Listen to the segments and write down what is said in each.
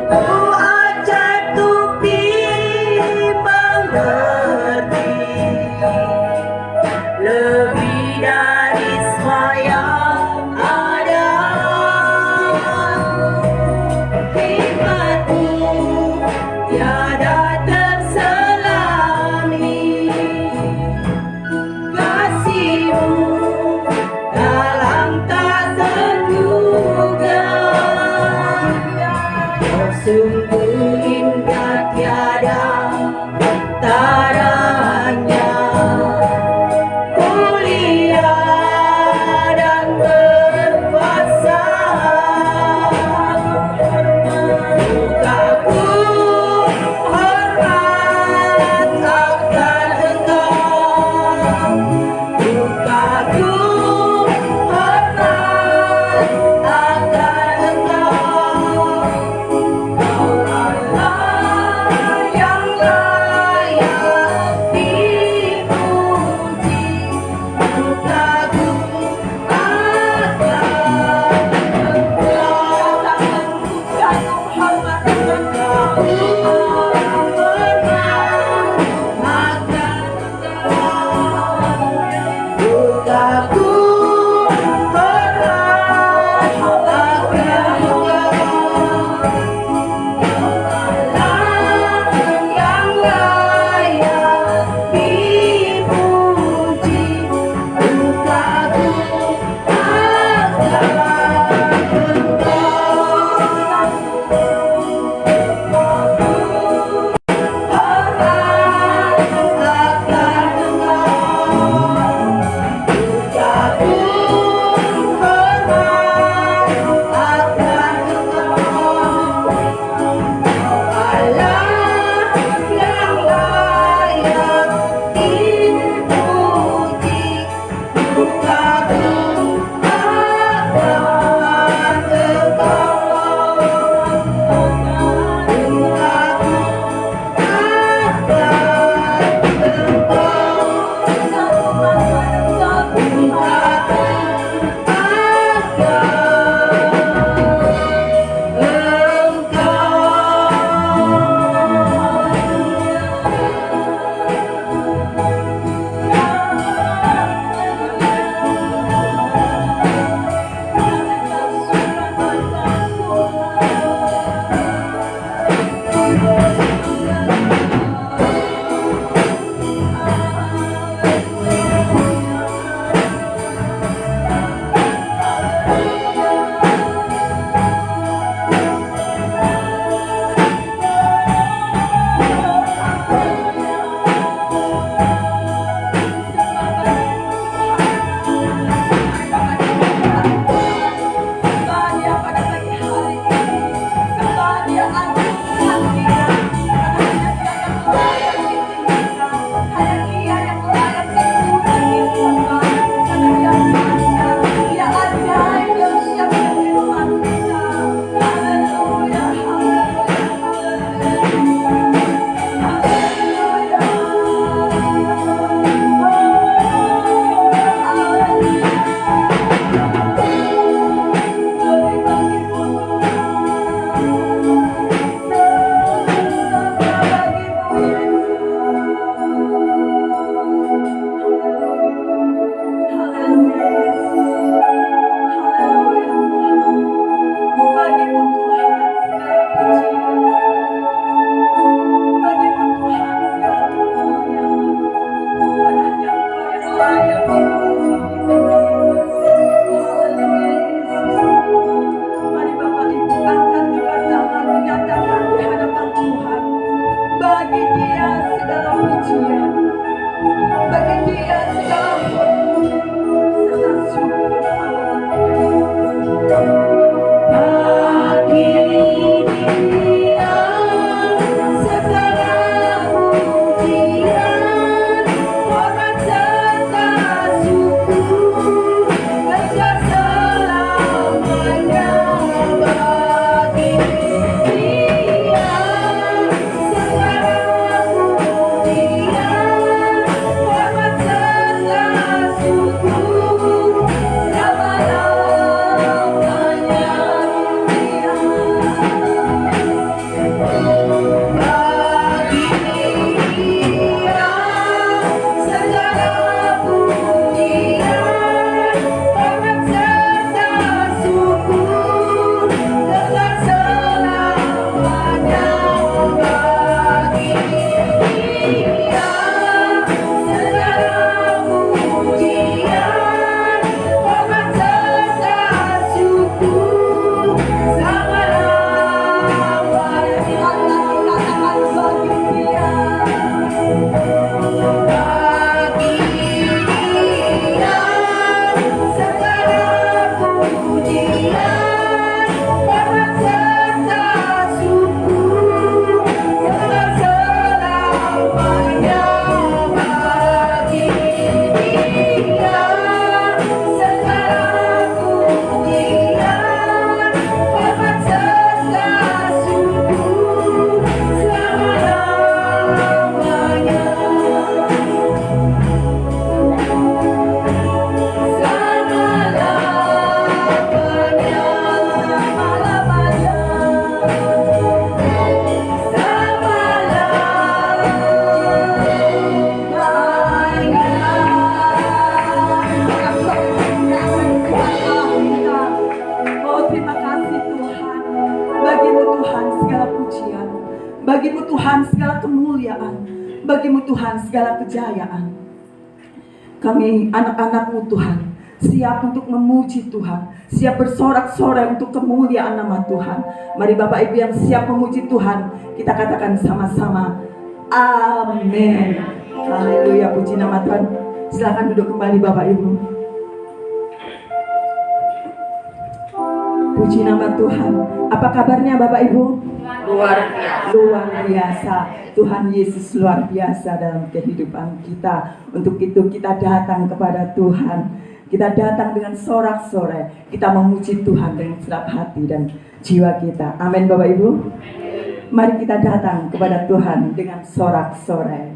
Oh ajaib tuh dimengerti, lebih dari semua ada. Hikmatmu tiada terselami, kasihmu dalam tak terduga. Oh, segala pujian. Bagimu Tuhan segala kemuliaan. Bagimu Tuhan segala kejayaan. Kami anak-anak-Mu Tuhan, siap untuk memuji Tuhan, siap bersorak-sorai untuk kemuliaan nama Tuhan. Mari Bapak Ibu yang siap memuji Tuhan, kita katakan sama-sama, amin. Haleluya, puji nama Tuhan. Silakan duduk kembali Bapak Ibu. Puji nama Tuhan. Apa kabarnya Bapak Ibu? Luar biasa. Luar biasa. Tuhan Yesus luar biasa dalam kehidupan kita. Untuk itu kita datang kepada Tuhan. Kita datang dengan sorak-sorai. Kita memuji Tuhan dengan segenap hati dan jiwa kita. Amin Bapak Ibu. Mari kita datang kepada Tuhan dengan sorak-sorai.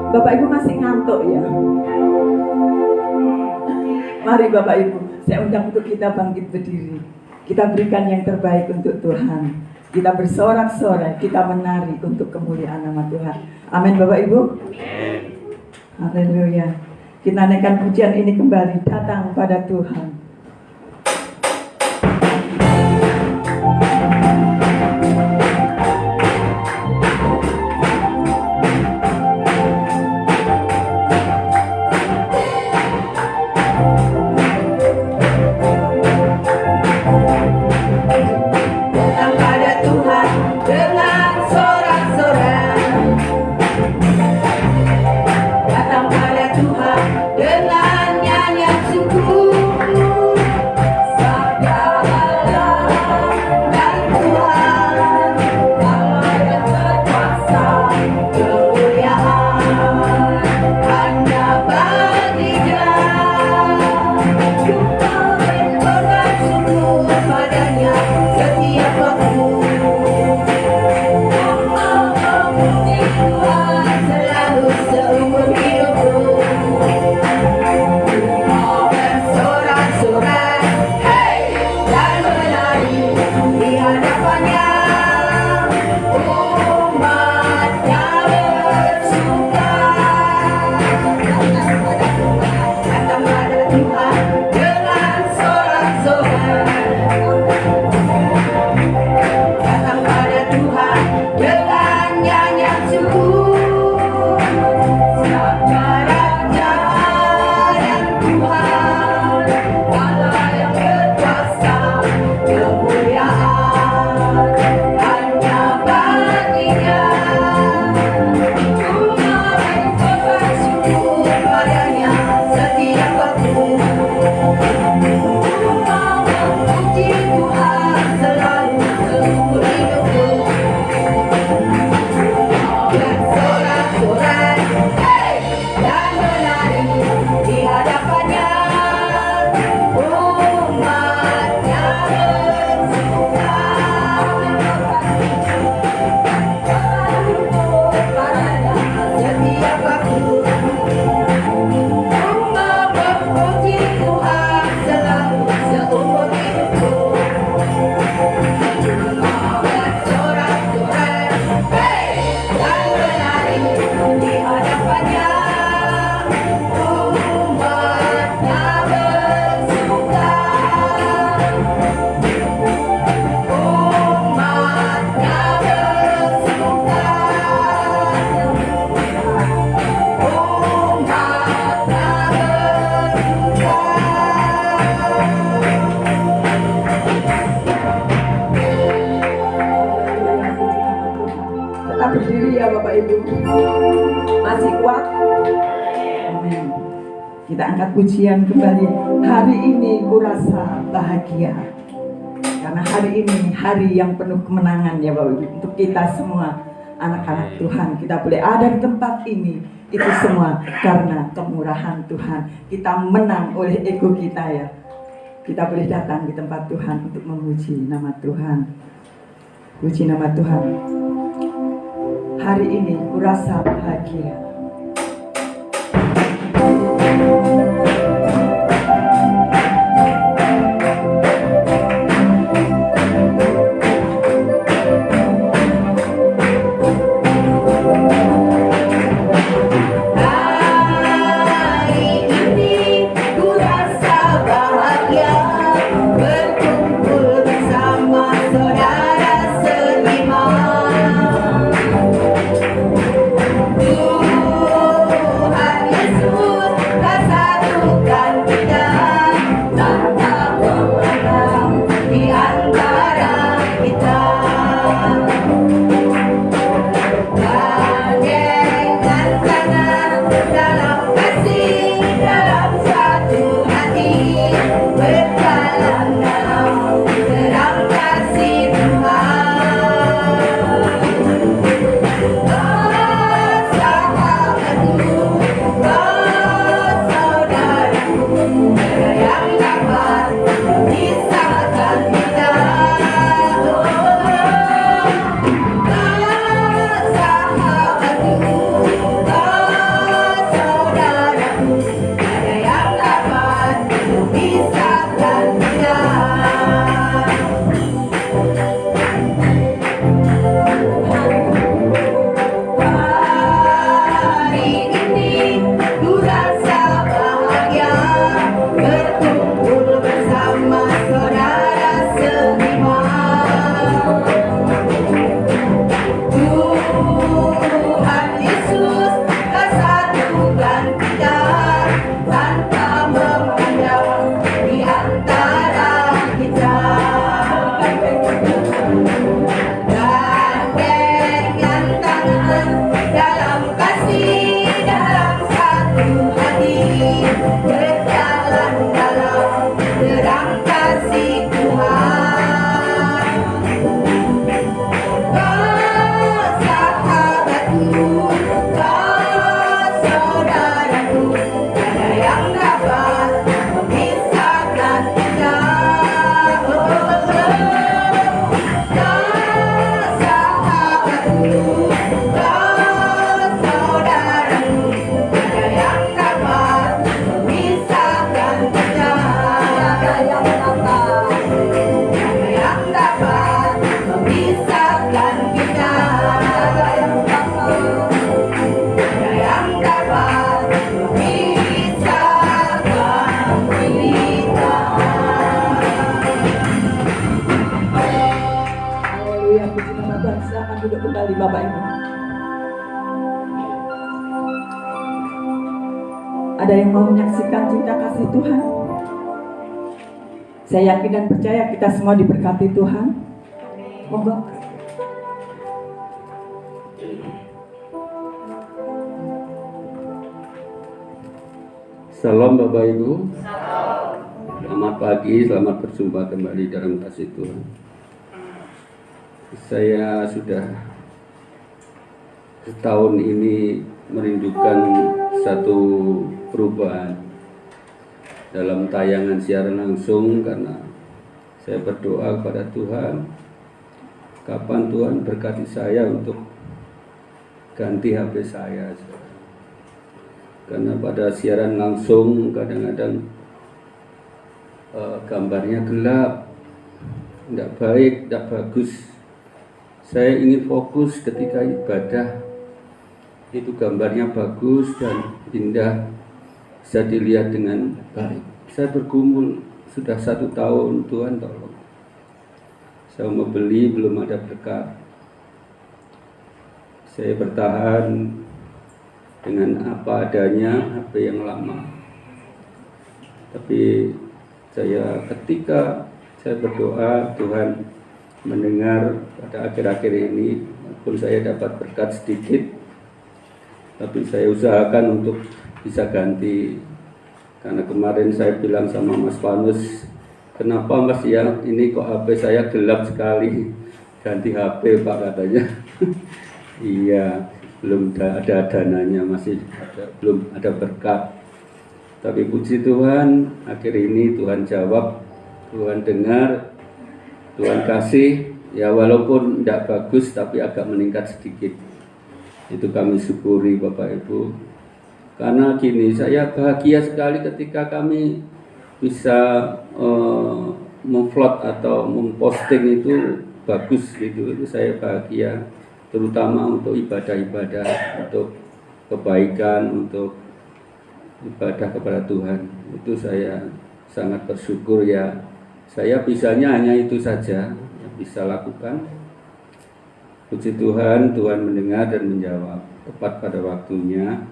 Bapak Ibu masih ngantuk ya? Mari Bapak Ibu, saya undang untuk kita bangkit berdiri. Kita berikan yang terbaik untuk Tuhan. Kita bersorak-sorai, kita menari untuk kemuliaan nama Tuhan. Amin Bapak Ibu. Haleluya. Kita naikkan pujian ini kembali, datang pada Tuhan. Dengan nyanyian syukur. Masih kuat? Amin. Kita angkat pujian kembali. Hari ini kurasa bahagia. Karena hari ini hari yang penuh kemenangan ya Bapak Ibu. Untuk kita semua anak-anak Tuhan, kita boleh ada di tempat ini. Itu semua karena kemurahan Tuhan. Kita menang oleh ego kita ya. Kita boleh datang di tempat Tuhan untuk memuji nama Tuhan. Puji nama Tuhan. Hari ini kurasa bahagia. Duduk kembali Bapak Ibu. Ada yang mau menyaksikan cinta kasih Tuhan? Saya yakin dan percaya kita semua diberkati Tuhan. Monggo. Salam Bapak Ibu. Selamat pagi, selamat berjumpa kembali dalam kasih Tuhan. Saya sudah setahun ini merindukan satu perubahan dalam tayangan siaran langsung, karena saya berdoa kepada Tuhan, kapan Tuhan berkati saya untuk ganti HP saya. Karena pada siaran langsung kadang-kadang gambarnya gelap, tidak baik, tidak bagus. Saya ingin fokus ketika ibadah, itu gambarnya bagus dan indah, bisa dilihat dengan baik. Saya bergumul sudah 1 tahun, Tuhan tolong. Saya mau beli, belum ada berkat. Saya bertahan dengan apa adanya, HP yang lama. Tapi ketika saya berdoa, Tuhan mendengar pada akhir-akhir ini, walaupun saya dapat berkat sedikit, tapi saya usahakan untuk bisa ganti. Karena kemarin saya bilang sama Mas Panus, kenapa Mas ya ini kok HP saya gelap sekali, ganti HP Pak katanya. Iya, belum ada dananya, belum ada berkat. Tapi puji Tuhan, akhir ini Tuhan jawab, Tuhan dengar, Tuhan kasih. Ya walaupun tidak bagus tapi agak meningkat sedikit. Itu kami syukuri Bapak Ibu. Karena gini, saya bahagia sekali ketika kami bisa memvlog atau memposting itu bagus gitu. Itu saya bahagia, terutama untuk ibadah-ibadah, untuk kebaikan, untuk ibadah kepada Tuhan. Itu saya sangat bersyukur ya. Saya bisanya hanya itu saja yang bisa lakukan. Puji Tuhan, Tuhan mendengar dan menjawab tepat pada waktunya.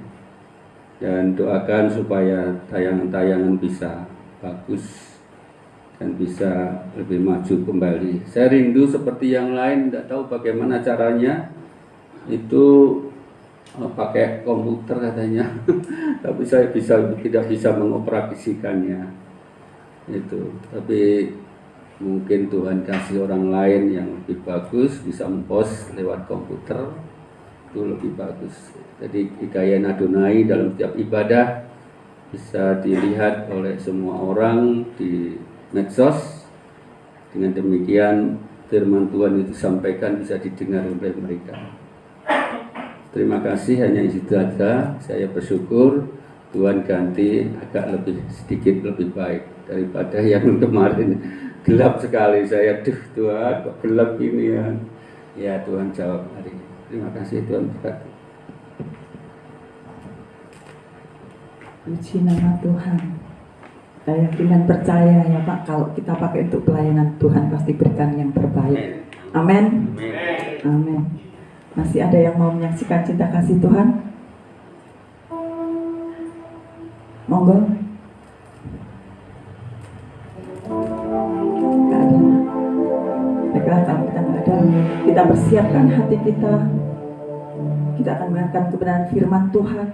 Dan doakan supaya tayangan-tayangan bisa bagus dan bisa lebih maju kembali. Saya rindu seperti yang lain, tidak tahu bagaimana caranya. Itu pakai komputer katanya, tapi saya tidak bisa mengoperasikannya. Itu, tapi mungkin Tuhan kasih orang lain yang lebih bagus bisa mempost lewat komputer, itu lebih bagus. Jadi Ikayan Adonai dalam setiap ibadah bisa dilihat oleh semua orang di medsos. Dengan demikian firman Tuhan itu disampaikan bisa didengar oleh mereka. Terima kasih, hanya itu saja. Saya bersyukur Tuhan ganti agak sedikit lebih baik daripada yang kemarin gelap sekali. Saya Tuhan kok gelap gini ya. Ya Tuhan jawab hari ini. Terima kasih Tuhan berkati. Puji nama Tuhan. Saya yakin dan percaya ya Pak, kalau kita pakai untuk pelayanan, Tuhan pasti berikan yang terbaik. Amin. Amin. Masih ada yang mau menyaksikan cinta kasih Tuhan? Monggo. Gak ada. Baiklah, kalau kita gak ada, kita persiapkan hati kita. Kita akan mendengarkan kebenaran firman Tuhan.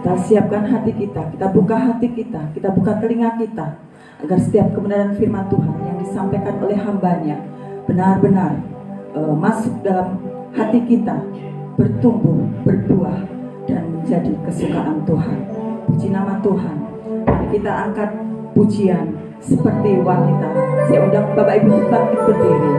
Kita siapkan hati kita buka hati kita buka telinga kita, agar setiap kebenaran firman Tuhan yang disampaikan oleh hambanya benar-benar masuk dalam hati kita, bertumbuh, berbuah, dan menjadi kesukaan Tuhan. Puji nama Tuhan. Mari kita angkat pujian seperti wanita. Saya undang Bapak Ibu bangkit berdiri.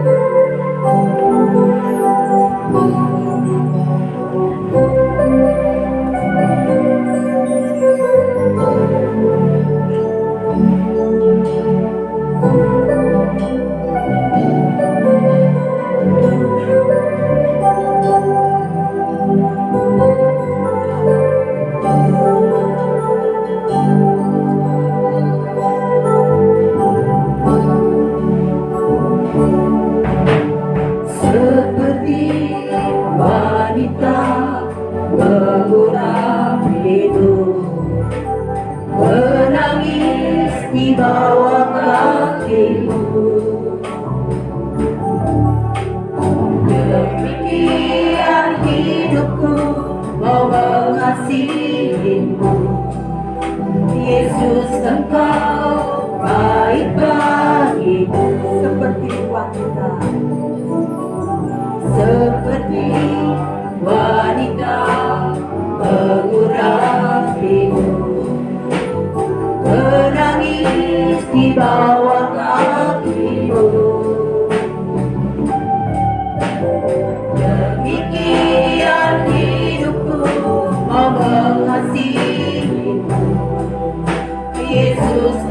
Yesus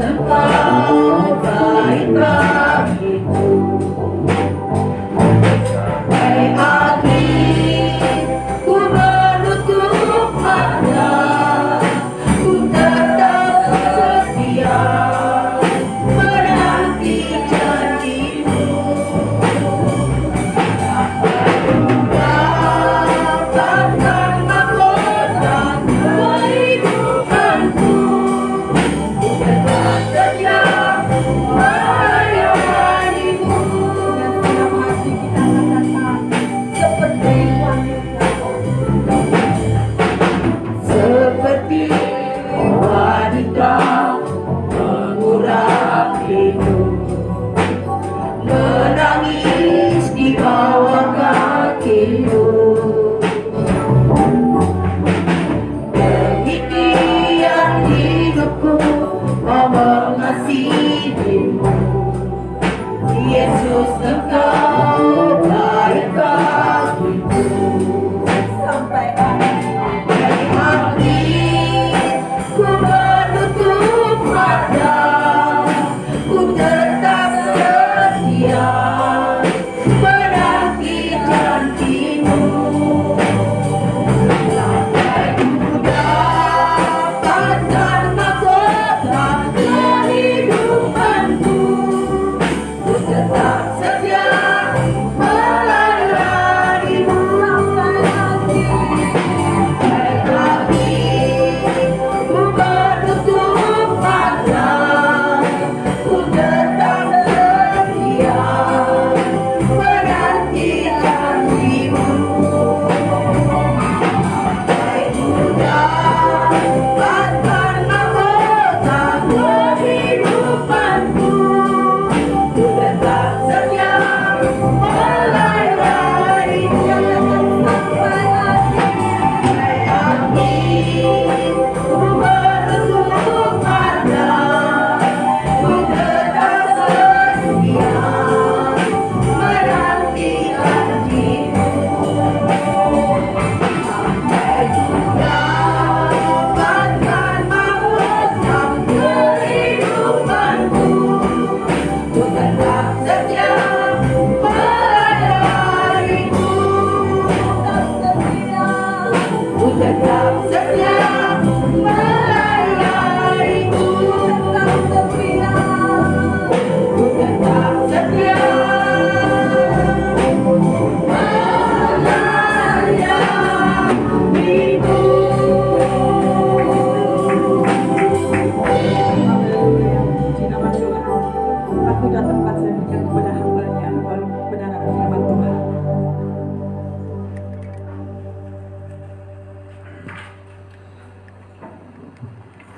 engkau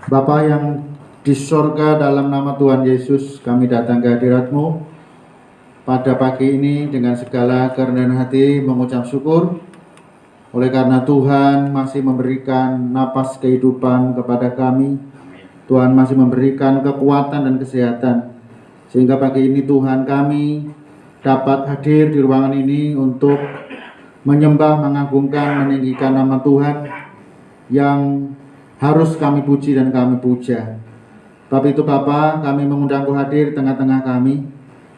Bapa yang di sorga, dalam nama Tuhan Yesus kami datang ke hadirat-Mu pada pagi ini dengan segala kerendahan hati mengucap syukur oleh karena Tuhan masih memberikan napas kehidupan kepada kami. Tuhan masih memberikan kekuatan dan kesehatan sehingga pagi ini Tuhan kami dapat hadir di ruangan ini untuk menyembah, mengagungkan, meninggikan nama Tuhan yang harus kami puji dan kami puja. Tapi itu Bapa, kami mengundang-Ku hadir di tengah-tengah kami.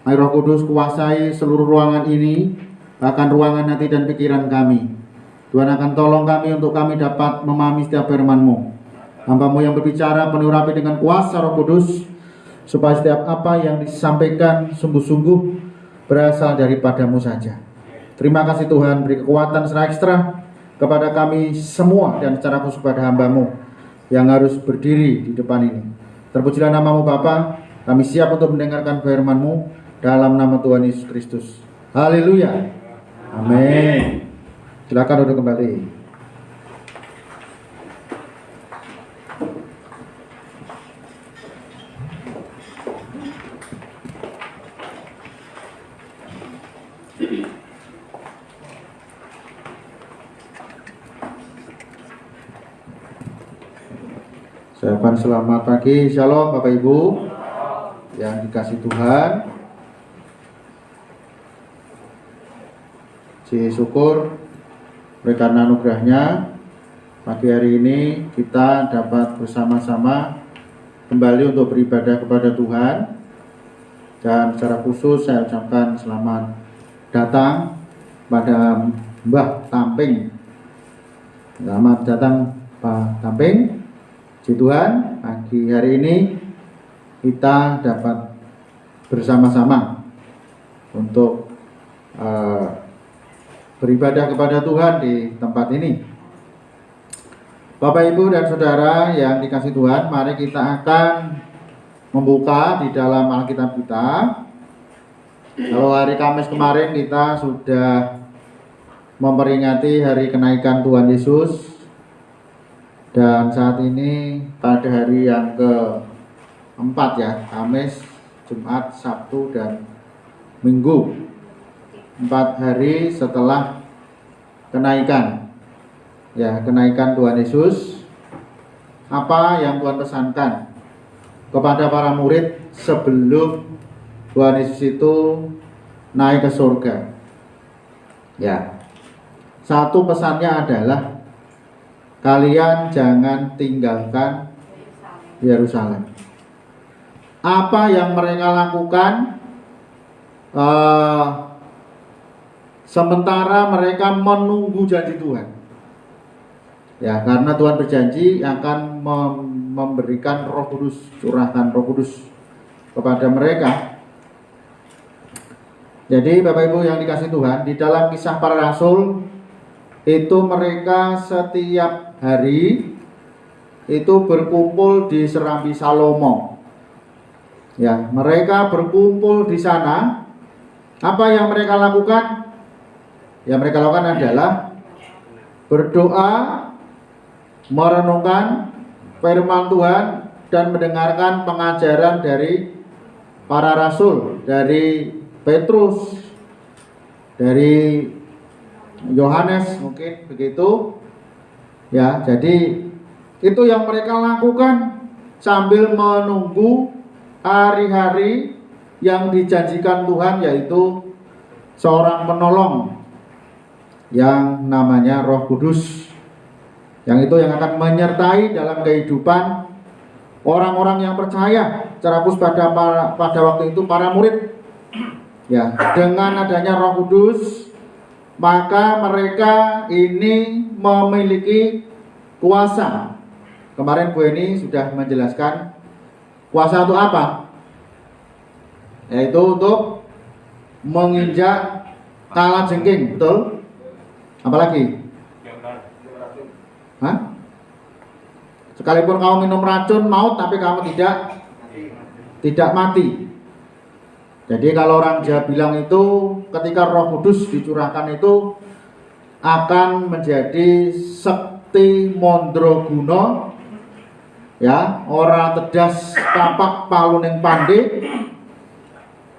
Mari Roh Kudus kuasai seluruh ruangan ini, bahkan ruangan hati dan pikiran kami. Tuhan akan tolong kami untuk kami dapat memahami setiap firman-Mu. Hamba-Mu yang berbicara penuh rapi dengan kuasa Roh Kudus, supaya setiap apa yang disampaikan sungguh-sungguh berasal daripada-Mu saja. Terima kasih Tuhan, beri kekuatan secara ekstra kepada kami semua dan secara khusus pada hamba-Mu yang harus berdiri di depan ini. Terpujilah nama-Mu Bapa, kami siap untuk mendengarkan firman-Mu dalam nama Tuhan Yesus Kristus. Haleluya. Amin. Silakan duduk kembali. Ucapan selamat pagi, shalom Bapak Ibu yang dikasih Tuhan. Puji syukur oleh karena anugerahnya pagi hari ini kita dapat bersama-sama kembali untuk beribadah kepada Tuhan. Dan secara khusus saya ucapkan selamat datang pada Mbah Tamping. Selamat datang Pak Tamping. Puji Tuhan, pagi hari ini kita dapat bersama-sama untuk beribadah kepada Tuhan di tempat ini. Bapak, Ibu, dan Saudara yang dikasih Tuhan, mari kita akan membuka di dalam Alkitab kita. Kalau hari Kamis kemarin kita sudah memperingati hari kenaikan Tuhan Yesus. Dan saat ini pada hari yang keempat ya, Kamis, Jumat, Sabtu, dan Minggu, 4 hari setelah kenaikan ya, kenaikan Tuhan Yesus. Apa yang Tuhan pesankan kepada para murid sebelum Tuhan Yesus itu naik ke surga? Ya, satu pesannya adalah kalian jangan tinggalkan Yerusalem. Apa yang mereka lakukan sementara mereka menunggu janji Tuhan? Ya, karena Tuhan berjanji akan memberikan Roh Kudus, curahkan Roh Kudus kepada mereka. Jadi Bapak Ibu yang dikasih Tuhan, di dalam Kisah Para Rasul itu mereka setiap hari itu berkumpul di Serambi Salomo. Ya, mereka berkumpul di sana. Apa yang mereka lakukan? Yang mereka lakukan adalah berdoa, merenungkan firman Tuhan, dan mendengarkan pengajaran dari para rasul, dari Petrus, dari Yohanes, mungkin begitu. Ya, jadi itu yang mereka lakukan sambil menunggu hari-hari yang dijanjikan Tuhan, yaitu seorang penolong yang namanya Roh Kudus, yang itu yang akan menyertai dalam kehidupan orang-orang yang percaya. Secara khusus pada waktu itu para murid. Ya, dengan adanya Roh Kudus, maka mereka ini memiliki kuasa. Kemarin Bu Eni sudah menjelaskan kuasa itu apa? Yaitu untuk menginjak kalajengking, betul? Apalagi? Hah? Sekalipun kamu minum racun maut, tapi kamu tidak mati. Jadi kalau orang Jawa bilang itu ketika Roh Kudus dicurahkan itu akan menjadi sekti mondroguno ya, ora tedas tapak paluning pandhe,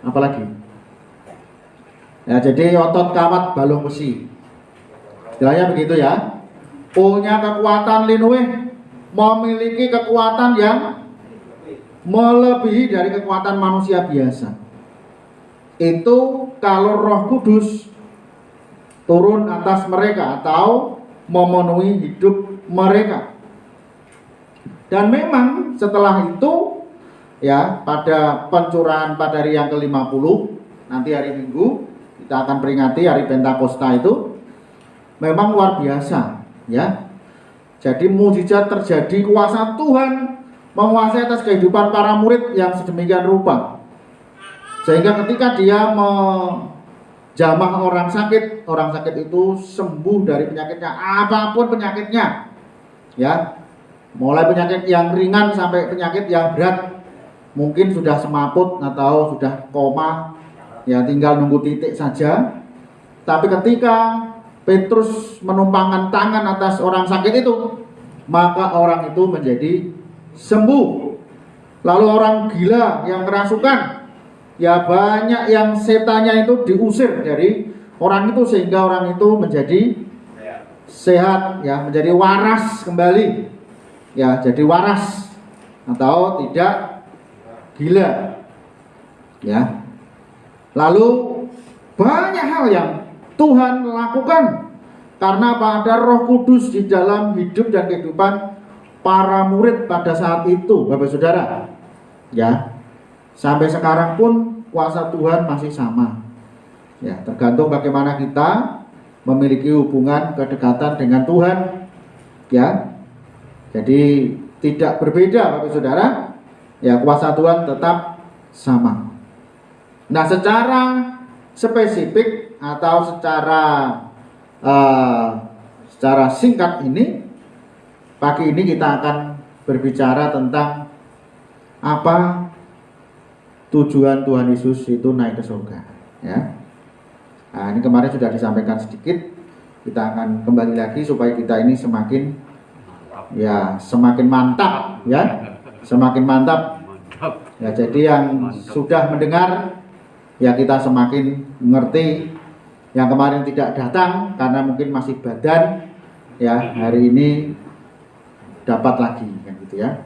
apalagi ya, jadi otot kawat balung besi, istilahnya begitu ya. Punya kekuatan linuwih, memiliki kekuatan yang melebihi dari kekuatan manusia biasa. Itu kalau Roh Kudus turun atas mereka atau memenuhi hidup mereka. Dan memang setelah itu ya, pada pencurahan pada hari yang ke-50, nanti hari Minggu kita akan peringati hari Pentakosta, itu memang luar biasa ya. Jadi mujizat terjadi, kuasa Tuhan menguasai atas kehidupan para murid yang sedemikian rupa, sehingga ketika dia menjamah orang sakit itu sembuh dari penyakitnya, apapun penyakitnya ya, mulai penyakit yang ringan sampai penyakit yang berat, mungkin sudah semaput atau sudah koma ya, tinggal nunggu titik saja. Tapi ketika Petrus menumpangkan tangan atas orang sakit itu, maka orang itu menjadi sembuh. Lalu orang gila yang kerasukan, ya banyak yang setannya itu diusir dari orang itu, sehingga orang itu menjadi sehat ya, menjadi waras kembali ya, jadi waras atau tidak gila ya. Lalu banyak hal yang Tuhan lakukan karena ada Roh Kudus di dalam hidup dan kehidupan para murid pada saat itu, Bapak Saudara ya. Sampai sekarang pun kuasa Tuhan masih sama ya, tergantung bagaimana kita memiliki hubungan kedekatan dengan Tuhan ya. Jadi tidak berbeda, Bapak Saudara ya, kuasa Tuhan tetap sama. Nah, secara spesifik atau secara singkat ini, pagi ini kita akan berbicara tentang apa tujuan Tuhan Yesus itu naik ke surga ya. Nah, ini kemarin sudah disampaikan sedikit, kita akan kembali lagi supaya kita ini semakin mantap ya, semakin mantap ya. Jadi yang sudah mendengar ya, kita semakin mengerti. Yang kemarin tidak datang karena mungkin masih badan ya, hari ini dapat lagi kan gitu ya.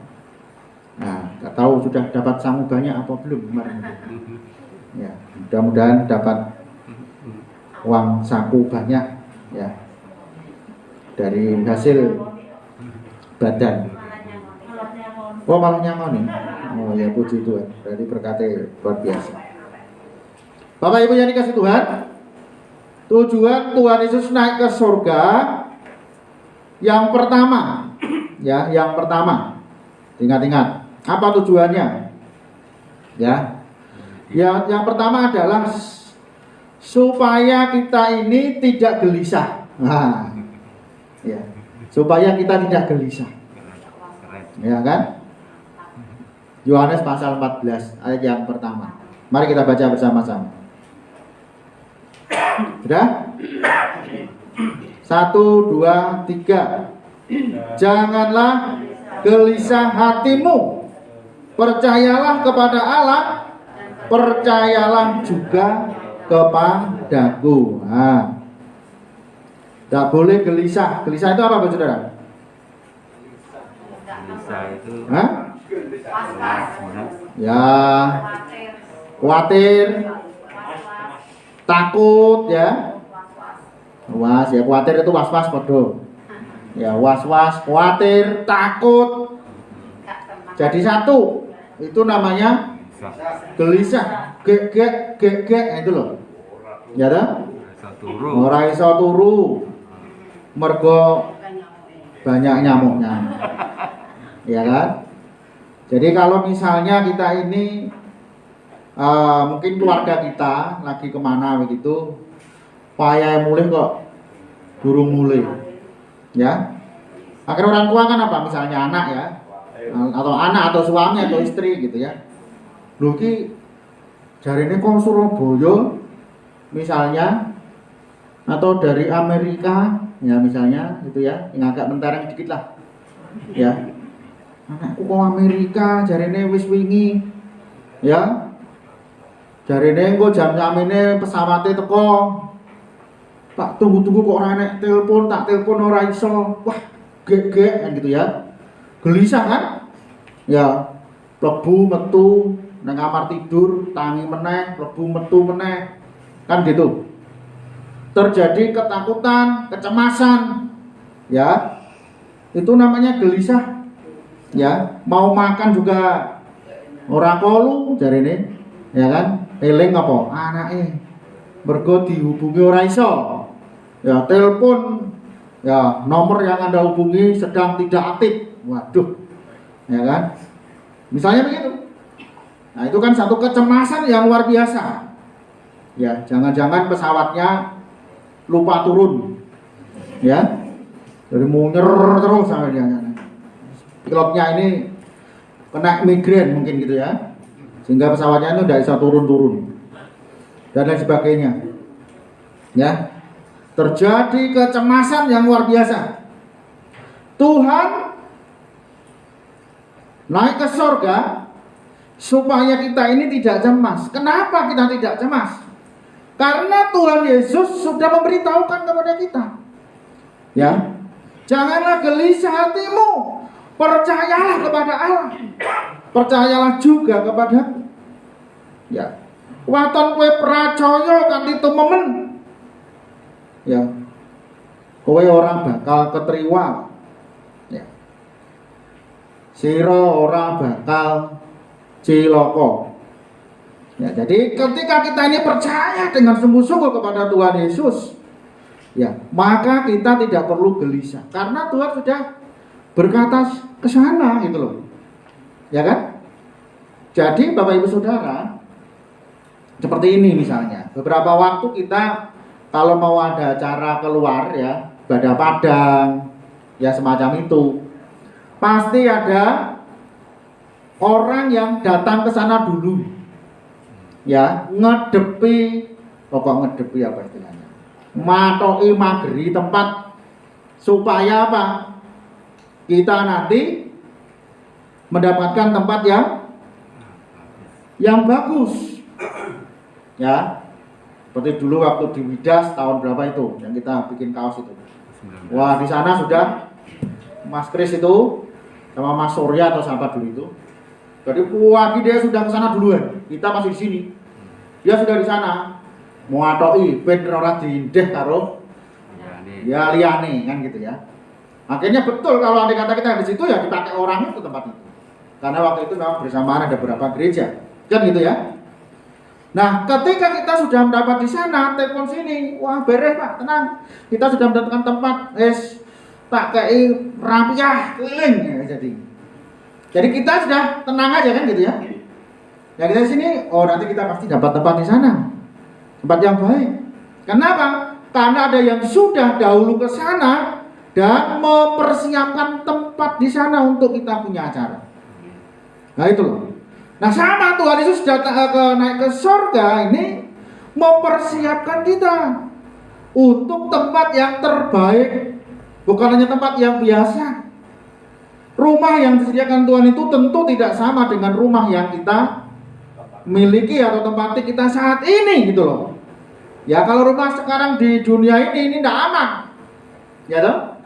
Nah, nggak tahu sudah dapat sangu banyak apa belum kemarin ya. Mudah-mudahan dapat uang saku banyak ya dari hasil badan. Oh, malah nyaman nih. Oh ya, puji Tuhan, berarti berkatnya luar biasa. Bapak Ibu yang dikasih Tuhan, tujuan Tuhan Yesus naik ke surga yang pertama ya, yang pertama, ingat-ingat apa tujuannya ya. Yang pertama adalah supaya kita ini tidak gelisah. Nah, ya, supaya kita tidak gelisah ya kan. Yohanes pasal 14 ayat yang pertama, mari kita baca bersama-sama. Sudah? 1, 2, 3. Janganlah gelisah hatimu. Percayalah kepada Allah, percayalah juga kepadaku. Nah, tidak boleh gelisah. Gelisah itu apa, Bapak Saudara? Gelisah itu ya, khawatir, takut ya. Was ya, khawatir itu was-was podo. Ya, was-was, khawatir, takut. Jadi satu. Itu namanya gelisah. Gek itu loh. Ya dah? Ora iso turu. Mergo banyak nyamuknya. Ya kan? Jadi kalau misalnya kita ini mungkin keluarga kita lagi kemana begitu, payah mulai kok durung mulai ya. Akhirnya orang tua kan apa, misalnya anak ya, atau anak atau suami atau istri gitu ya, lho ki jarine kok Surabaya misalnya, atau dari Amerika ya misalnya gitu ya, yang agak mentereng dikit lah ya. Anakku kok Amerika jarine wis wingi. Ya. Jarine engko jam samene pesawate teko. Tak tunggu-tunggu kok ora enek telepon, tak telepon ora iso. Wah, gek-gek kan gitu ya. Gelisah kan? Ya, mlebu metu nang kamar tidur, tangi meneh, mlebu metu meneh. Kan gitu. Terjadi ketakutan, kecemasan. Ya. Itu namanya gelisah. Ya, mau makan juga ora kolu jarine. Ya kan? Eling apa? Anake. Mergo dihubungi ora iso. Ya, telepon ya nomor yang Anda hubungi sedang tidak aktif. Waduh. Ya kan? Misalnya begitu. Nah, itu kan satu kecemasan yang luar biasa. Ya, jangan-jangan pesawatnya lupa turun. Ya. Jadi munyer terus sampai dia. Pilotnya ini kena migrain mungkin gitu ya. Sehingga pesawatnya itu tidak bisa turun-turun. Dan lain sebagainya. Ya. Terjadi kecemasan yang luar biasa. Tuhan naik ke surga supaya kita ini tidak cemas. Kenapa kita tidak cemas? Karena Tuhan Yesus sudah memberitahukan kepada kita. Ya. Janganlah gelisah hatimu. Percayalah kepada Allah. Percayalah juga kepada. Ya. Waton kowe percaya kanthi tememen. Ya, kowe orang bakal ketriwa. Ya, sira ora bakal cilaka. Ya, jadi ketika kita ini percaya dengan sungguh-sungguh kepada Tuhan Yesus, ya, maka kita tidak perlu gelisah karena Tuhan sudah berkata ke sana gitu loh. Ya kan? Jadi Bapak Ibu Saudara, seperti ini misalnya, beberapa waktu kita kalau mau ada acara keluar ya, ibadah padang, ya semacam itu, pasti ada orang yang datang ke sana dulu, ya ngedepi, ngedepi apa istilahnya, matoi mageri tempat supaya apa? Kita nanti mendapatkan tempat yang bagus, ya. Seperti dulu waktu di Widas tahun berapa itu yang kita bikin kaos itu. Wah, di sana sudah Mas Kris itu sama Mas Surya atau siapa dulu itu. Jadi pagi dia sudah ke sana duluan. Kita masih di sini. Dia sudah di sana. Mau atoi ben ora diindeh karo ya liyane kan gitu ya. Akhirnya betul kalau andai kata kita di situ ya dipakai orang itu tempat itu. Karena waktu itu memang bersamaan ada beberapa gereja. Kan gitu ya. Nah, ketika kita sudah mendapat di sana, telepon sini, wah beres Pak, tenang. Kita sudah mendapatkan tempat, tak kayak rapiah, keliling ya, jadi kita sudah tenang aja kan gitu ya. Ya kita di sini, oh nanti kita pasti dapat tempat di sana, tempat yang baik. Kenapa? Karena ada yang sudah dahulu ke sana dan mempersiapkan tempat di sana untuk kita punya acara. Nah itu loh. Nah sama Tuhan Yesus datang naik ke surga ini mempersiapkan kita untuk tempat yang terbaik, bukan hanya tempat yang biasa. Rumah yang disediakan Tuhan itu tentu tidak sama dengan rumah yang kita miliki atau tempati kita saat ini gitu loh. Ya kalau rumah sekarang di dunia ini tidak aman, ya toh.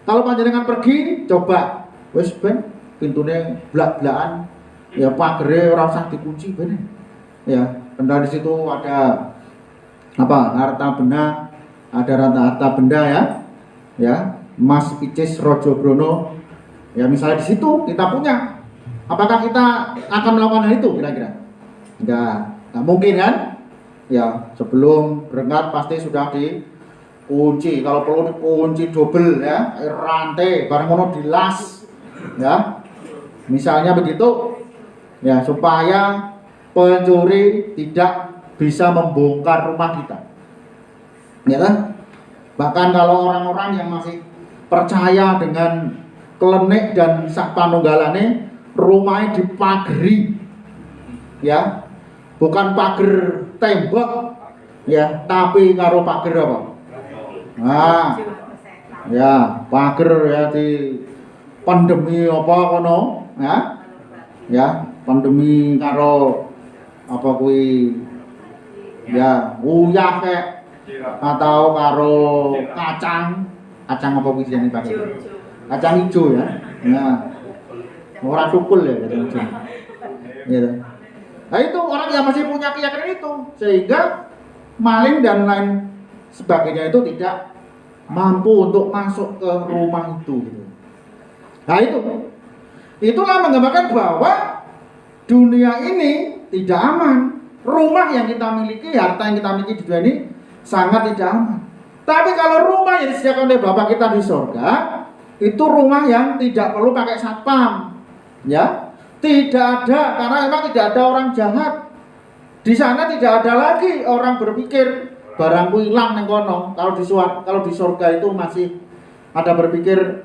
Kalau panjenengan pergi coba, wes ben pintunya belak-belakan. Ya pagere ora usah dikunci bener. Ya, karena di situ ada apa? Harta benda, ada harta benda ya. Ya, emas picis rojo brono. Ya misalnya di situ kita punya. Apakah kita akan melakukan hal itu kira-kira? Enggak mungkin kan? Ya, sebelum berangkat pasti sudah dikunci. Kalau perlu dikunci double ya, rantai barang ngono dilas. Ya. Misalnya begitu. Ya, supaya pencuri tidak bisa membongkar rumah kita. Ya kan? Bahkan kalau orang-orang yang masih percaya dengan klenik dan sak panunggalane, rumahnya dipageri. Ya. Bukan pager tembok, ya, tapi karo pager apa? Nah. Ya, pager ya di pandemi apa kono, ya. Ya, pandemi karo apa kuwi ya uyah kek atau karo kacang apa kuwi jenenge pakai. Kacang hijau ya. Nah, orang tukul ya kacang hijau. Gitu. Nah itu orang yang masih punya keyakinan itu, sehingga maling dan lain sebagainya itu tidak mampu untuk masuk ke rumah itu. Gitu. Nah itulah menggambarkan bahwa dunia ini tidak aman. Rumah yang kita miliki, harta yang kita miliki di dunia ini sangat tidak aman. Tapi kalau rumah yang disediakan oleh Bapa kita di surga, itu rumah yang tidak perlu pakai satpam, ya. Tidak ada, karena memang tidak ada orang jahat. Di sana tidak ada lagi orang berpikir barangku hilang neng kono. Kalau di surga itu masih ada berpikir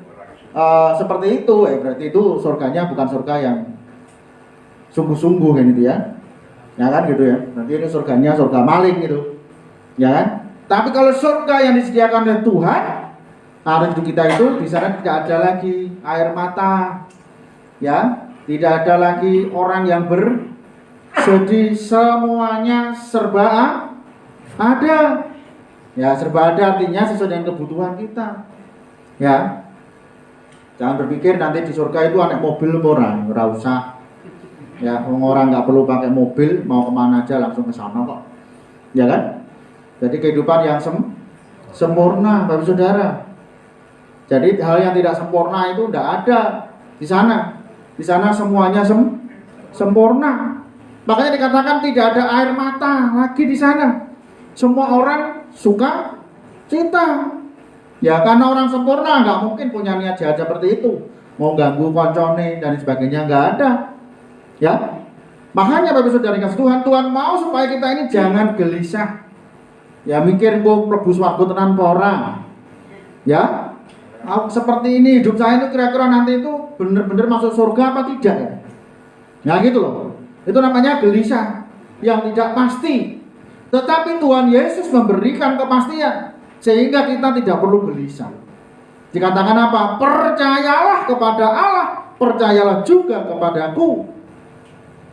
seperti itu, berarti itu surganya bukan surga yang sungguh-sungguh kan gitu ya. Ya kan gitu ya. Nanti ini surganya surga maling gitu. Ya kan? Tapi kalau surga yang disediakan oleh Tuhan, hari hidup kita itu di sana tidak ada lagi air mata. Ya, tidak ada lagi orang yang bersedih, semuanya serba ada. Ya, serba ada artinya sesuai dengan kebutuhan kita. Ya. Jangan berpikir nanti di surga itu naik mobil orang, ora usah. Ya, orang nggak perlu pakai mobil, mau kemana aja langsung ke sana kok. Ya kan? Jadi kehidupan yang sempurna, Bapak Saudara. Jadi hal yang tidak sempurna itu tidak ada di sana. Di sana semuanya sempurna. Makanya dikatakan tidak ada air mata lagi di sana. Semua orang suka cita. Ya karena orang sempurna nggak mungkin punya niat jahat seperti itu. Mau ganggu koncone dan sebagainya nggak ada. Ya. Makanya Bapak Saudara dikasih Tuhan mau supaya kita ini jangan gelisah. Ya mikir kok mlebu swarga tenan apa ora. Ya. Seperti ini hidup saya itu kira-kira nanti itu benar-benar masuk surga apa tidak ya? Nah gitu loh. Itu namanya gelisah yang tidak pasti. Tetapi Tuhan Yesus memberikan kepastian sehingga kita tidak perlu gelisah. Dikatakan apa? Percayalah kepada Allah, percayalah juga kepadaku.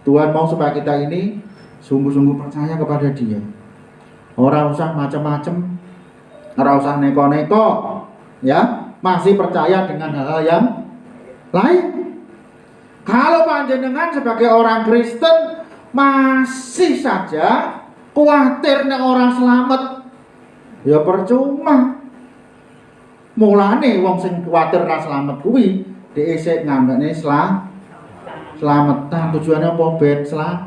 Tuhan mau supaya kita ini sungguh-sungguh percaya kepada Dia. Orang usah macam-macam, orang usah neko-neko, ya. Masih percaya dengan hal-hal yang lain. Kalau panjenengan sebagai orang Kristen masih saja khawatir nek orang selamat, ya percuma. Mulane wong sing khawatir ora selamat kuwi dhisik nganggane selamatan. Tujuannya apa? Ben selamat.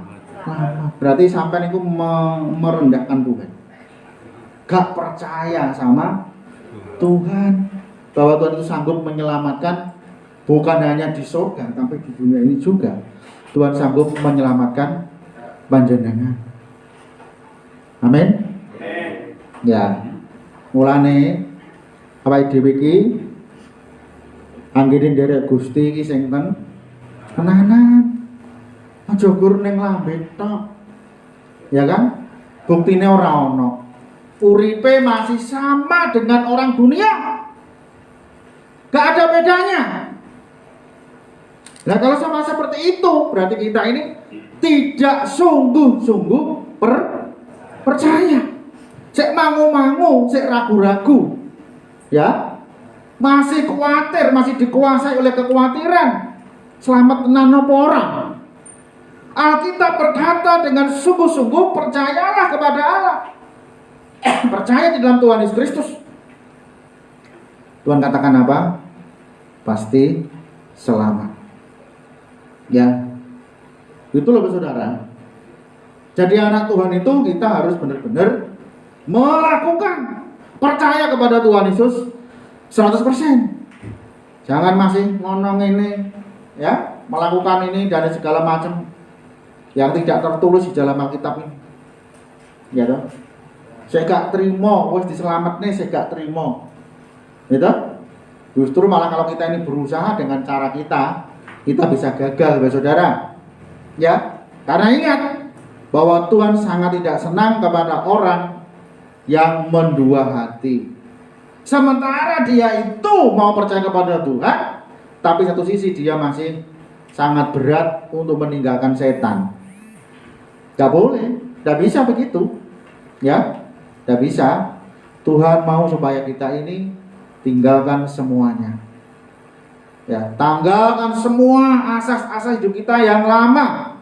Berarti sampai niku merendahkan Tuhan. Gak percaya sama Tuhan. Bahwa Tuhan itu sanggup menyelamatkan bukan hanya di surga tapi di dunia ini juga. Tuhan sanggup menyelamatkan panjenengan. Amin. Ya. Mulane awake dhewe iki anggere nderek Gusti iki sing tenanan. Aja gur ning lambe tok. Ya kan? Buktine ora ana. Uripe masih sama dengan orang dunia. Gak ada bedanya. Nah kalau sama seperti itu berarti kita ini tidak sungguh-sungguh percaya. Sek mangu-mangu, sek ragu-ragu. Ya. Masih khawatir, masih dikuasai oleh kekhawatiran. Selamat tenan apa ora? Alkitab berkata dengan sungguh-sungguh percayalah kepada Allah. Percaya di dalam Tuhan Yesus Kristus. Tuhan katakan apa? Pasti selamat. Ya. Itu loh saudara. Jadi anak Tuhan itu kita harus benar-benar melakukan percaya kepada Tuhan Yesus 100%. Jangan masih ngonong ini ya, melakukan ini dan segala macam yang tidak tertulis di dalam Alkitab ini. Ya toh. Saya gak terima, wis diselametne saya gak terima. Gitu? Justru malah kalau kita ini berusaha dengan cara kita bisa gagal, saudara. Ya, karena ingat bahwa Tuhan sangat tidak senang kepada orang yang mendua hati. Sementara dia itu mau percaya kepada Tuhan, tapi satu sisi dia masih sangat berat untuk meninggalkan setan. Gak boleh, gak bisa begitu, ya, gak bisa. Tuhan mau supaya kita ini tinggalkan semuanya, ya, tanggalkan semua asas-asas hidup kita yang lama,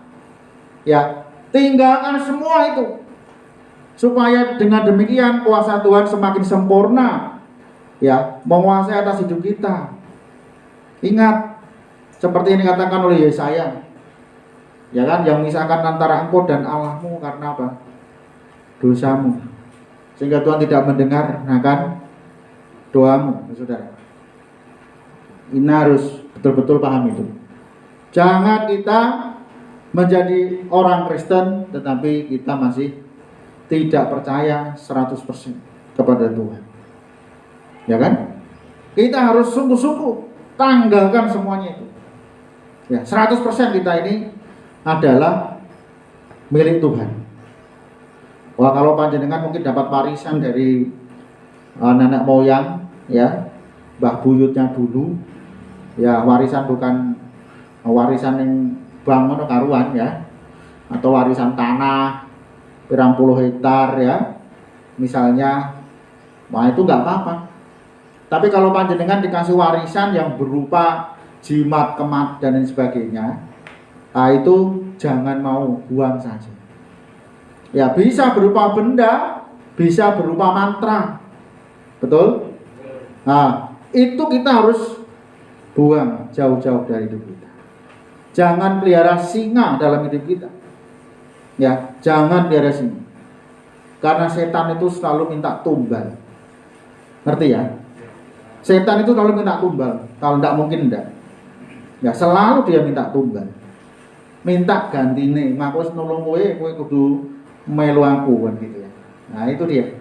ya, tinggalkan semua itu, supaya dengan demikian kuasa Tuhan semakin sempurna, ya, menguasai atas hidup kita. Ingat, seperti yang dikatakan oleh Yesaya, ya kan, yang memisahkan antara engkau dan Allahmu karena apa? Dosamu, sehingga Tuhan tidak mendengar akan doamu, saudara. Ini harus betul-betul paham itu. Jangan kita menjadi orang Kristen tetapi kita masih tidak percaya 100% kepada Tuhan, ya kan? Kita harus sungguh-sungguh tanggalkan semuanya itu, ya, 100% kita ini adalah milik Tuhan. Wah, kalau panjenengan mungkin dapat warisan dari nenek moyang, ya, mbah buyutnya dulu, ya, warisan bukan warisan yang bangun karuan, ya, atau warisan tanah pirang puluh hektar, ya, misalnya, nah itu nggak apa-apa. Tapi kalau panjenengan dikasih warisan yang berupa jimat, kemat dan lain sebagainya, nah itu jangan mau, buang saja. Ya, bisa berupa benda, bisa berupa mantra, betul? Nah, itu kita harus buang jauh-jauh dari hidup kita. Jangan pelihara singa dalam hidup kita, ya, jangan pelihara singa, karena setan itu selalu minta tumbal, ngerti ya? Setan itu selalu minta tumbal, kalau tidak mungkin tidak, ya, selalu dia minta tumbal, minta gantine, ngaku nolong kowe kudu melu aku, kan gitu ya. Nah itu dia.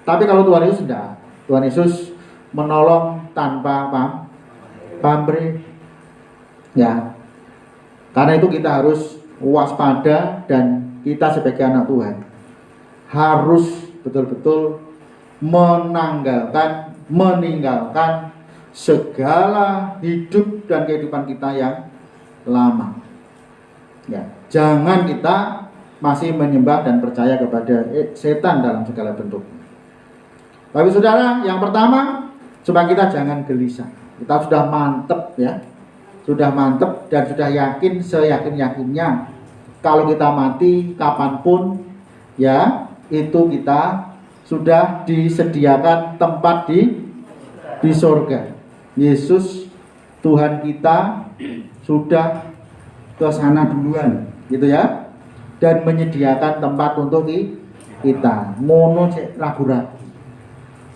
Tapi kalau Tuhan Yesus tidak, Tuhan Yesus menolong tanpa pamrih, ya. Karena itu kita harus waspada, dan kita sebagai anak Tuhan harus betul-betul meninggalkan segala hidup dan kehidupan kita yang lama, ya. Jangan kita masih menyembah dan percaya kepada setan dalam segala bentuk. Tapi saudara, yang pertama, supaya kita jangan gelisah. Kita sudah mantep, ya, sudah mantep dan sudah yakin seyakin-yakinnya kalau kita mati kapanpun, ya, itu kita sudah disediakan tempat di surga. Yesus Tuhan kita sudah ke sana duluan, gitu ya, dan menyediakan tempat untuk kita. Mono cek ragu-ragu,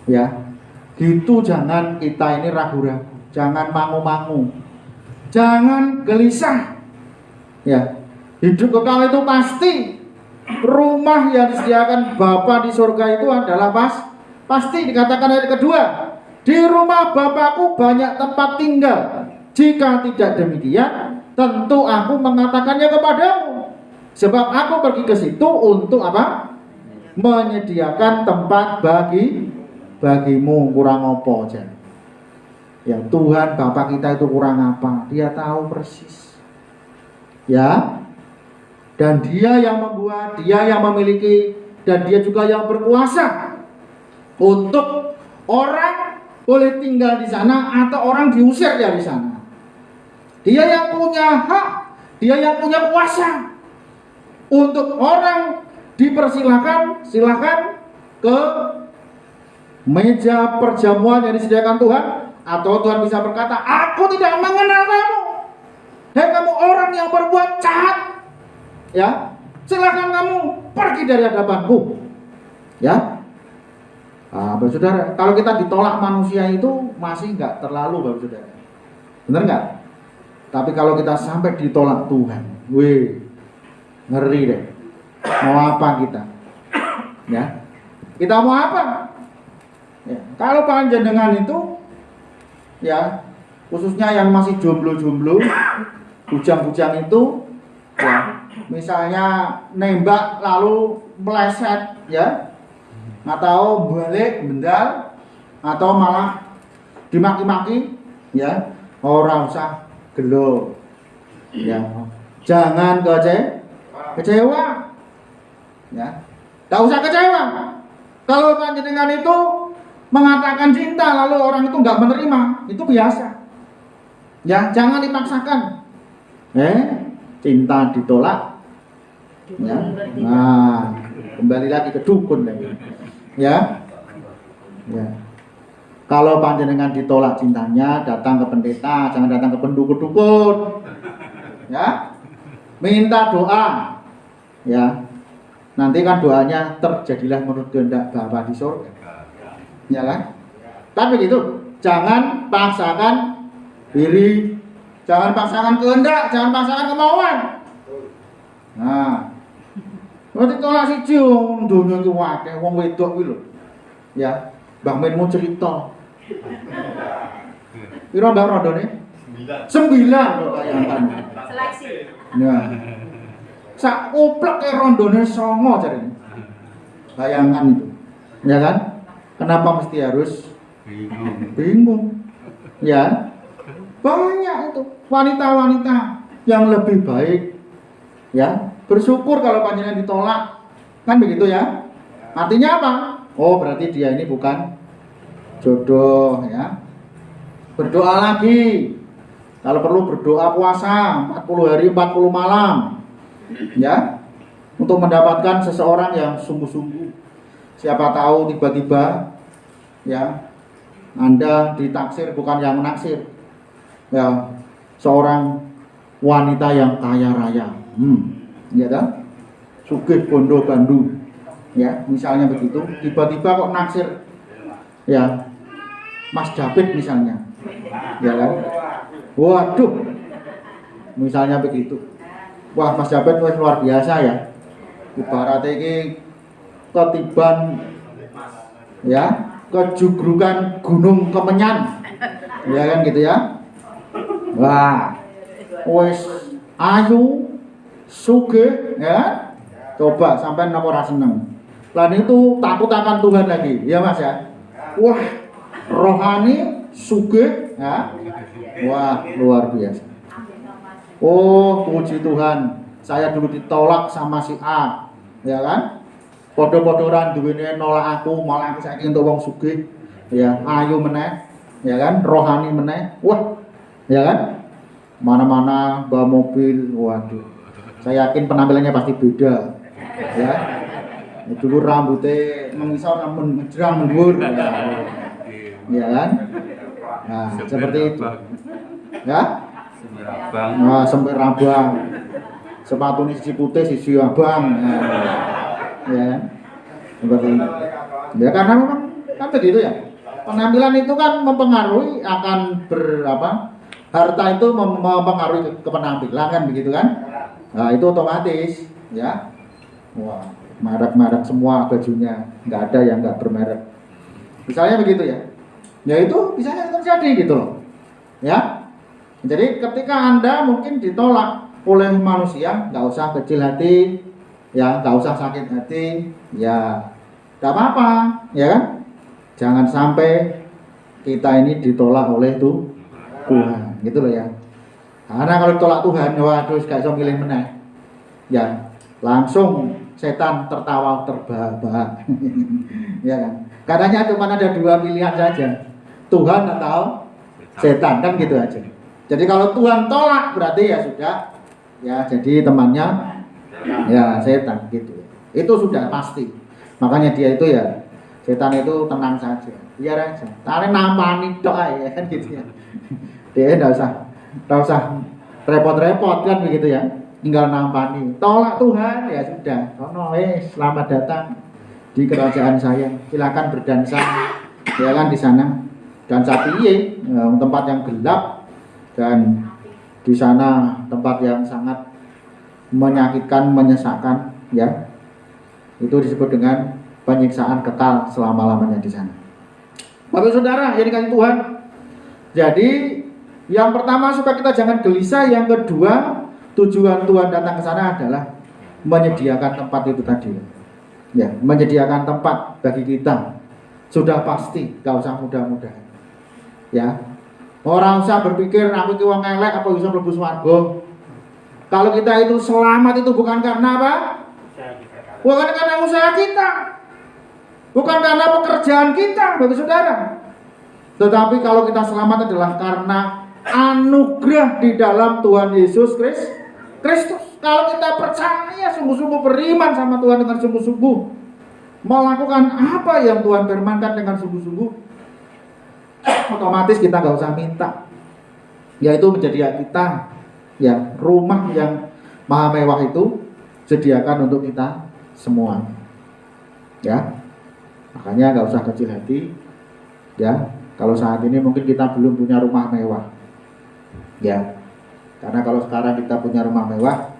ya, gitu. Jangan kita ini ragu-ragu, jangan mangu-mangu, jangan gelisah, ya. Hidup kekal itu pasti. Rumah yang disediakan Bapa di surga itu adalah pasti. Dikatakan ayat kedua, di rumah Bapakku banyak tempat tinggal. Jika tidak demikian, tentu aku mengatakannya kepadamu. Sebab aku pergi ke situ untuk apa? Menyediakan tempat bagimu. Kurang apa aja? Ya, Tuhan Bapa kita itu kurang apa? Dia tahu persis, ya. Dan Dia yang membuat, Dia yang memiliki, dan Dia juga yang berkuasa untuk orang boleh tinggal di sana atau orang diusir dari sana. Dia yang punya hak, Dia yang punya kuasa. Untuk orang dipersilakan, silakan ke meja perjamuan yang disediakan Tuhan, atau Tuhan bisa berkata, aku tidak mengenal kamu. Hei kamu orang yang berbuat jahat, ya, silakan kamu pergi dari hadapanku, ya. Bapak saudara, kalau kita ditolak manusia itu masih nggak terlalu, Bapak saudara, bener nggak? Tapi kalau kita sampai ditolak Tuhan, wih, ngeri deh. Mau apa kita? Ya, kita mau apa? Ya, kalau panjenengan itu, ya, khususnya yang masih jomblo-jomblo, bujang-bujang itu, ya, misalnya nembak lalu meleset, ya, atau balik bendal, atau malah dimaki-maki, ya, Ora usah gelo. Ya. Jangan kecewa. Ya. Enggak usah kecewa. Kalau panjenengan itu mengatakan cinta lalu orang itu enggak menerima, itu biasa. Ya, jangan dipaksakan. Cinta ditolak. Ya. Nah, kembali lagi ke dukun lagi. Ya. Ya. Kalau panjenengan ditolak cintanya, datang ke pendeta, jangan datang ke pendukun-dukun. Ya. Minta doa. Ya. Nanti kan doanya terjadilah menurut kehendak Bapa di surga. Ya kan? Tapi gitu, jangan paksakan diri, jangan paksakan kehendak, jangan paksakan kemauan. Nah, berarti tolak siji wong donya iki akeh wong wedok kuwi lho. Ya, Mbah Menmu cerita. Piro mbak rondone? 9 kok bayangkan. Seleksi. Nah. Sak uplek ke rondone 9 jarene. Bayangkan itu. Ya kan? Kenapa mesti harus bingung? Ya. Banyak itu wanita-wanita yang lebih baik. Ya, bersyukur kalau panjenengan ditolak. Kan begitu ya? Artinya apa? Oh, berarti dia ini bukan jodoh ya. Berdoa lagi. Kalau perlu berdoa puasa 40 hari 40 malam. Ya. Untuk mendapatkan seseorang yang sungguh-sungguh. Siapa tahu tiba-tiba ya Anda ditaksir bukan yang menaksir. Ya, seorang wanita yang kaya raya. Ya kan? Sugih bondo bandu. Ya, misalnya begitu, tiba-tiba kok naksir ya Mas David misalnya. Ya kan? Waduh. Misalnya begitu. Wah, Mas David wis luar biasa ya. Ibaratnya iki ketiban ya, kejugrukan Gunung Kemenyan. Ya kan gitu ya. Wah. Wis ayu, sugih ya. Coba sampai napa ora seneng. Lan itu takut akan Tuhan lagi, ya Mas ya. Wah, rohani, sugih, ya. Wah, luar biasa. Oh, puji Tuhan, saya dulu ditolak sama si A, ya kan? Podo-podoran duwene nolak aku, malah aku saiki untuk wong sugih, ya, ayu meneh, ya kan? Rohani meneh. Wah, ya kan? Mana-mana bawa mobil, waduh. Saya yakin penampilannya pasti beda, ya. Dulu rambutnya mengisau namun ngejrang mendur, ya kan? Nah, seperti itu, ya. Nah, sempit rabang, sepatu ini sisi putih, sisi abang, ya, seperti itu. Ya karena memang kan begitu ya. Penampilan itu kan mempengaruhi akan harta itu mempengaruhi ke penampilan kan begitu kan? Nah itu otomatis, ya. Wah. Merek-merek semua bajunya, nggak ada yang nggak bermerek. Misalnya begitu ya. Ya itu bisa terjadi gitu loh. Ya. Jadi ketika Anda mungkin ditolak oleh manusia, nggak usah kecil hati, ya nggak usah sakit hati, ya nggak apa-apa, ya kan? Jangan sampai kita ini ditolak oleh Tuhan, gitu loh ya. Karena kalau ditolak Tuhan, waduh, gak bisa milih meneh. Ya, langsung setan tertawa terbahak-bahak. Ya kan? Katanya cuma ada 2 pilihan saja. Tuhan atau setan, kan gitu aja. Jadi kalau Tuhan tolak berarti ya sudah ya jadi temannya ya setan gitu. Itu sudah pasti. Makanya dia itu ya setan itu tenang saja. Biar aja. Tarik nampani tok ae kan gitu ya. Dia enggak usah repot-repot kan begitu ya. Tinggal nampani. Tolak Tuhan ya sudah. Sono selamat datang di kerajaan saya. Silakan berdansa ya kan di sana. Dansa piye? Tempat yang gelap dan di sana tempat yang sangat menyakitkan, menyesakkan ya. Itu disebut dengan penyiksaan kekal selama-lamanya di sana. Bapak Saudara, yang dikasihi Tuhan. Jadi yang pertama supaya kita jangan gelisah, yang kedua tujuan Tuhan datang ke sana adalah menyediakan tempat itu tadi. Ya, menyediakan tempat bagi kita. Sudah pasti, gak usah mudah-mudahan. Ya. Orang usah berpikir aku ki wong elek apa bisa mlebu swarga. Kalau kita itu selamat itu bukan karena apa? Bukan karena usaha kita. Bukan karena pekerjaan kita, Bapak Saudara. Tetapi kalau kita selamat adalah karena anugerah di dalam Tuhan Yesus Kristus. Kalau kita percaya sungguh-sungguh, beriman sama Tuhan dengan sungguh-sungguh, melakukan apa yang Tuhan firmankan dengan sungguh-sungguh, otomatis kita gak usah minta, yaitu menjadi hak kita. Ya, rumah yang maha mewah itu sediakan untuk kita semua. Ya, makanya gak usah kecil hati. Ya, kalau saat ini mungkin kita belum punya rumah mewah. Ya, karena kalau sekarang kita punya rumah mewah,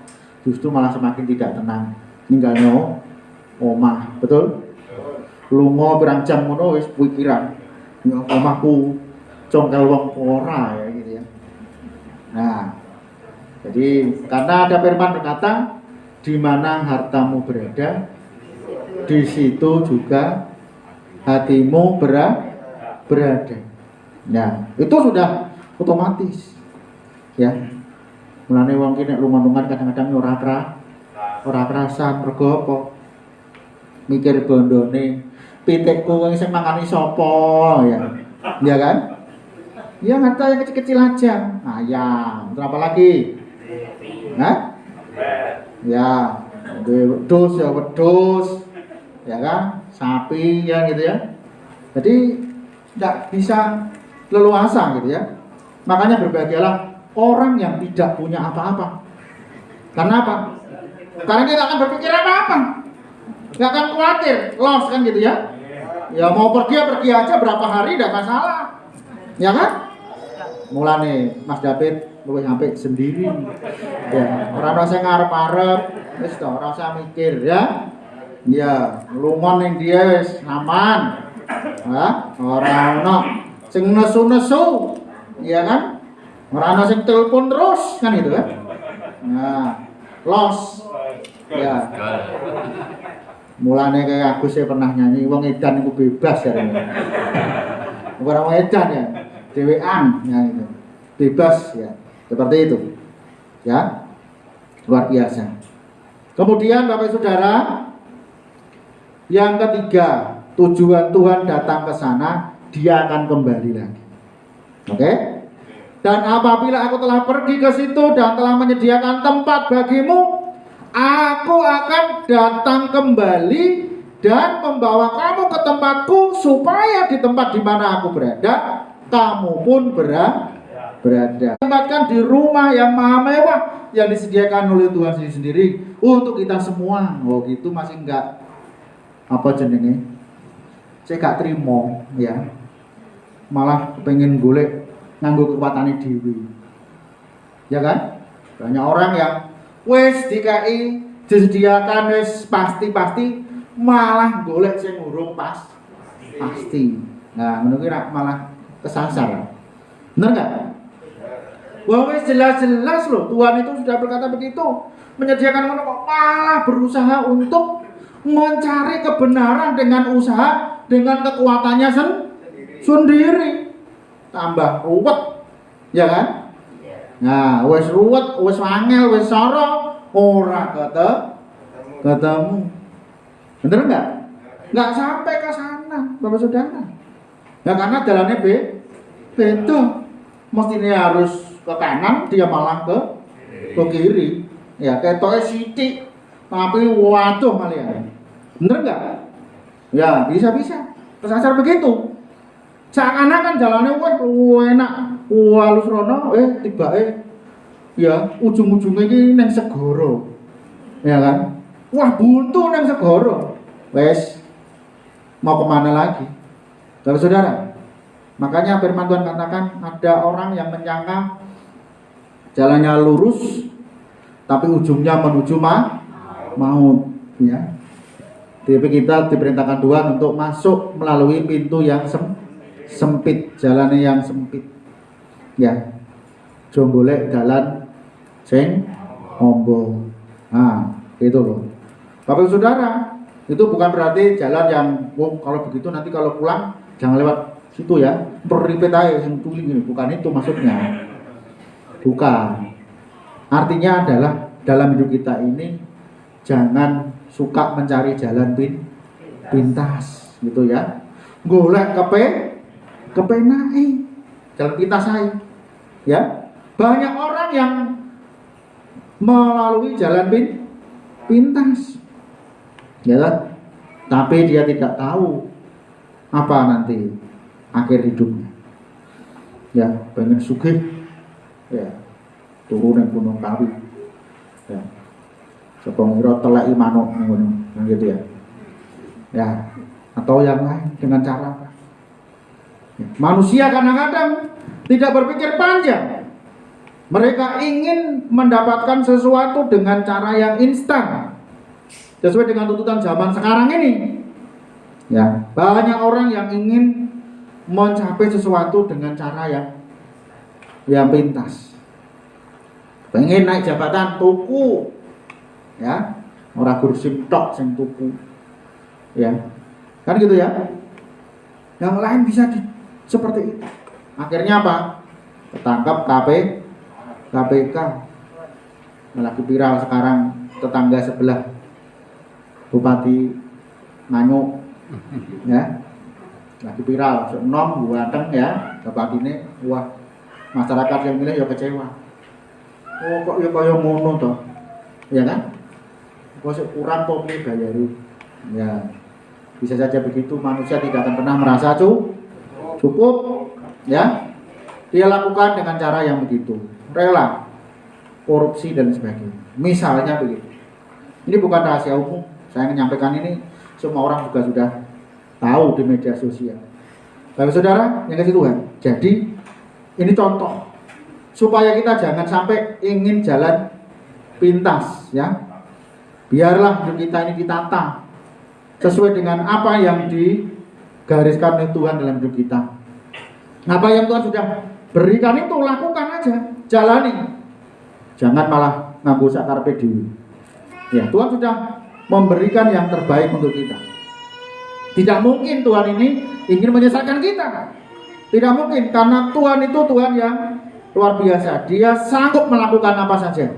justru malah semakin tidak tenang. Ninggalnya omah, betul? Lungo pirang jam ngono wis pikiran. Ya omahku congkel wong ora ya gitu ya. Nah, jadi karena ada firman berkata, di mana hartamu berada, di situ juga hatimu berada. Nah, itu sudah otomatis. Ya. Mulane wong ki nek lunga-lungan kadang-kadang ora kerasan mergo apa? Mikir bondone, pitikku sing mangani sapa ya. Iya kan? Ya harta yang kecil-kecil aja. Ayam, berapa lagi? Hah? Ya, wedhus ya wedhus. Ya kan? Sapi ya gitu ya. Jadi tidak bisa leluasa gitu ya. Makanya berbahagialah orang yang tidak punya apa-apa. Karena apa? Karena dia tidak akan berpikir apa-apa, nggak akan khawatir, lost kan gitu ya. Ya mau pergi aja berapa hari tidak masalah, ya kan? Mulane Mas David luwih sampai sendiri. Ya, orang rasa ngarep-arep, wis to, ora usah mikir ya. Ya, lungon ning dia wis aman. Hah? Ora ono sing nesu-nesu. Iya kan? Ora ono sing telepon terus kan gitu kan. Nah, los. Ya. Mulane kayak Agus saya pernah nyanyi wong edan iku bebas ya. Bukan wong edan ya. Dewean ya itu. Bebas ya. Seperti itu. Ya. Luar biasa. Kemudian Bapak Saudara, yang ketiga, tujuan Tuhan datang ke sana, dia akan kembali lagi. Oke? Dan apabila aku telah pergi ke situ dan telah menyediakan tempat bagimu, aku akan datang kembali dan membawa kamu ke tempatku, supaya di tempat di mana aku berada, kamu pun berada. Tempatkan di rumah yang maha mewah yang disediakan oleh Tuhan sendiri untuk kita semua. Oh gitu masih enggak apa jenenge? Saya gak terima ya. Malah pengen golek nganggo kekuatane dhewe. Ya kan? Banyak orang yang wis dikai disediakan wis pasti malah golek sing urung pasti. Nah, menurut kira malah kesasar. Benar enggak? Wah, wis jelas-jelas loh Tuhan itu sudah berkata begitu, menyediakan kok malah berusaha untuk mencari kebenaran dengan usaha, dengan kekuatannya sendiri. Tambah ruwet, ya kan? Nah, wis ruwet, wis angel, wis soro, ora ketemu. Bener enggak? Enggak sampai ke sana, Bapak Saudara. Ya karena jalannya beda. Mestinya harus ke kanan, dia malah ke kiri. Ya, ketoke sithik, tapi waduh malah. Bener enggak? Ya, bisa. Kesasar begitu. Seakan-akan jalannya enak, halus rono, tibake ya ujung-ujungnya iki nang segara. Ya kan? Wah, buntu nang segara. Wes mau kemana lagi? Saudara, makanya firman Tuhan katakan ada orang yang menyangka jalannya lurus, tapi ujungnya menuju maut. Ya. Tapi kita diperintahkan Tuhan untuk masuk melalui pintu yang sempit, jalannya yang sempit. Ya. Jonggolek dalan sing ombo. Nah, itu loh. Bapak Saudara, itu bukan berarti jalan yang kalau begitu nanti kalau pulang jangan lewat situ ya, beripet aja yang tuling ini, bukan itu maksudnya. Bukan. Artinya adalah dalam hidup kita ini jangan suka mencari jalan pintas gitu ya. Golek kepenai jalan pintas saya. Ya. Banyak orang yang melalui jalan pintas. Ya kan? Tapi dia tidak tahu apa nanti akhir hidupnya. Ya, pengen sugih. Ya. Turun yang Gunung Kawi. Ya. Sepong ira teleki manuk ngono, gitu ya. Ya, atau yang lain dengan cara apa? Ya. Manusia kadang-kadang tidak berpikir panjang. Mereka ingin mendapatkan sesuatu dengan cara yang instan. Sesuai dengan tuntutan zaman sekarang ini. Ya, banyak orang yang ingin mencapai sesuatu dengan cara yang pintas. Pengen naik jabatan tuku, ya, orang kursi tok sing tuku, ya, kan gitu ya. Yang lain bisa seperti itu. Akhirnya apa? Ketangkap KPK. Lagi viral sekarang tetangga sebelah Bupati Nganyuk, ya, lagi viral. Nom buateng ya, Bupati ini, wah, masyarakat yang milih ya kecewa. Oh kok ya kaya ngono toh, ya kan? Kok kurang kok bayari. Ya, bisa saja begitu. Manusia tidak akan pernah merasa cukup, ya. Dia lakukan dengan cara yang begitu, rela, korupsi dan sebagainya. Misalnya begitu. Ini bukan rahasia umum. Saya menyampaikan ini, semua orang juga sudah tahu di media sosial. Bapak saudara yang kasih Tuhan. Jadi ini contoh supaya kita jangan sampai ingin jalan pintas, ya. Biarlah hidup kita ini ditata sesuai dengan apa yang digariskan oleh Tuhan dalam hidup kita. Apa yang Tuhan sudah berikan itu lakukan aja, jalani. Jangan malah nganggo sak karepe dhewe. Ya, Tuhan sudah memberikan yang terbaik untuk kita. Tidak mungkin Tuhan ini ingin menyesatkan kita. Tidak mungkin, karena Tuhan itu Tuhan yang luar biasa. Dia sanggup melakukan apa saja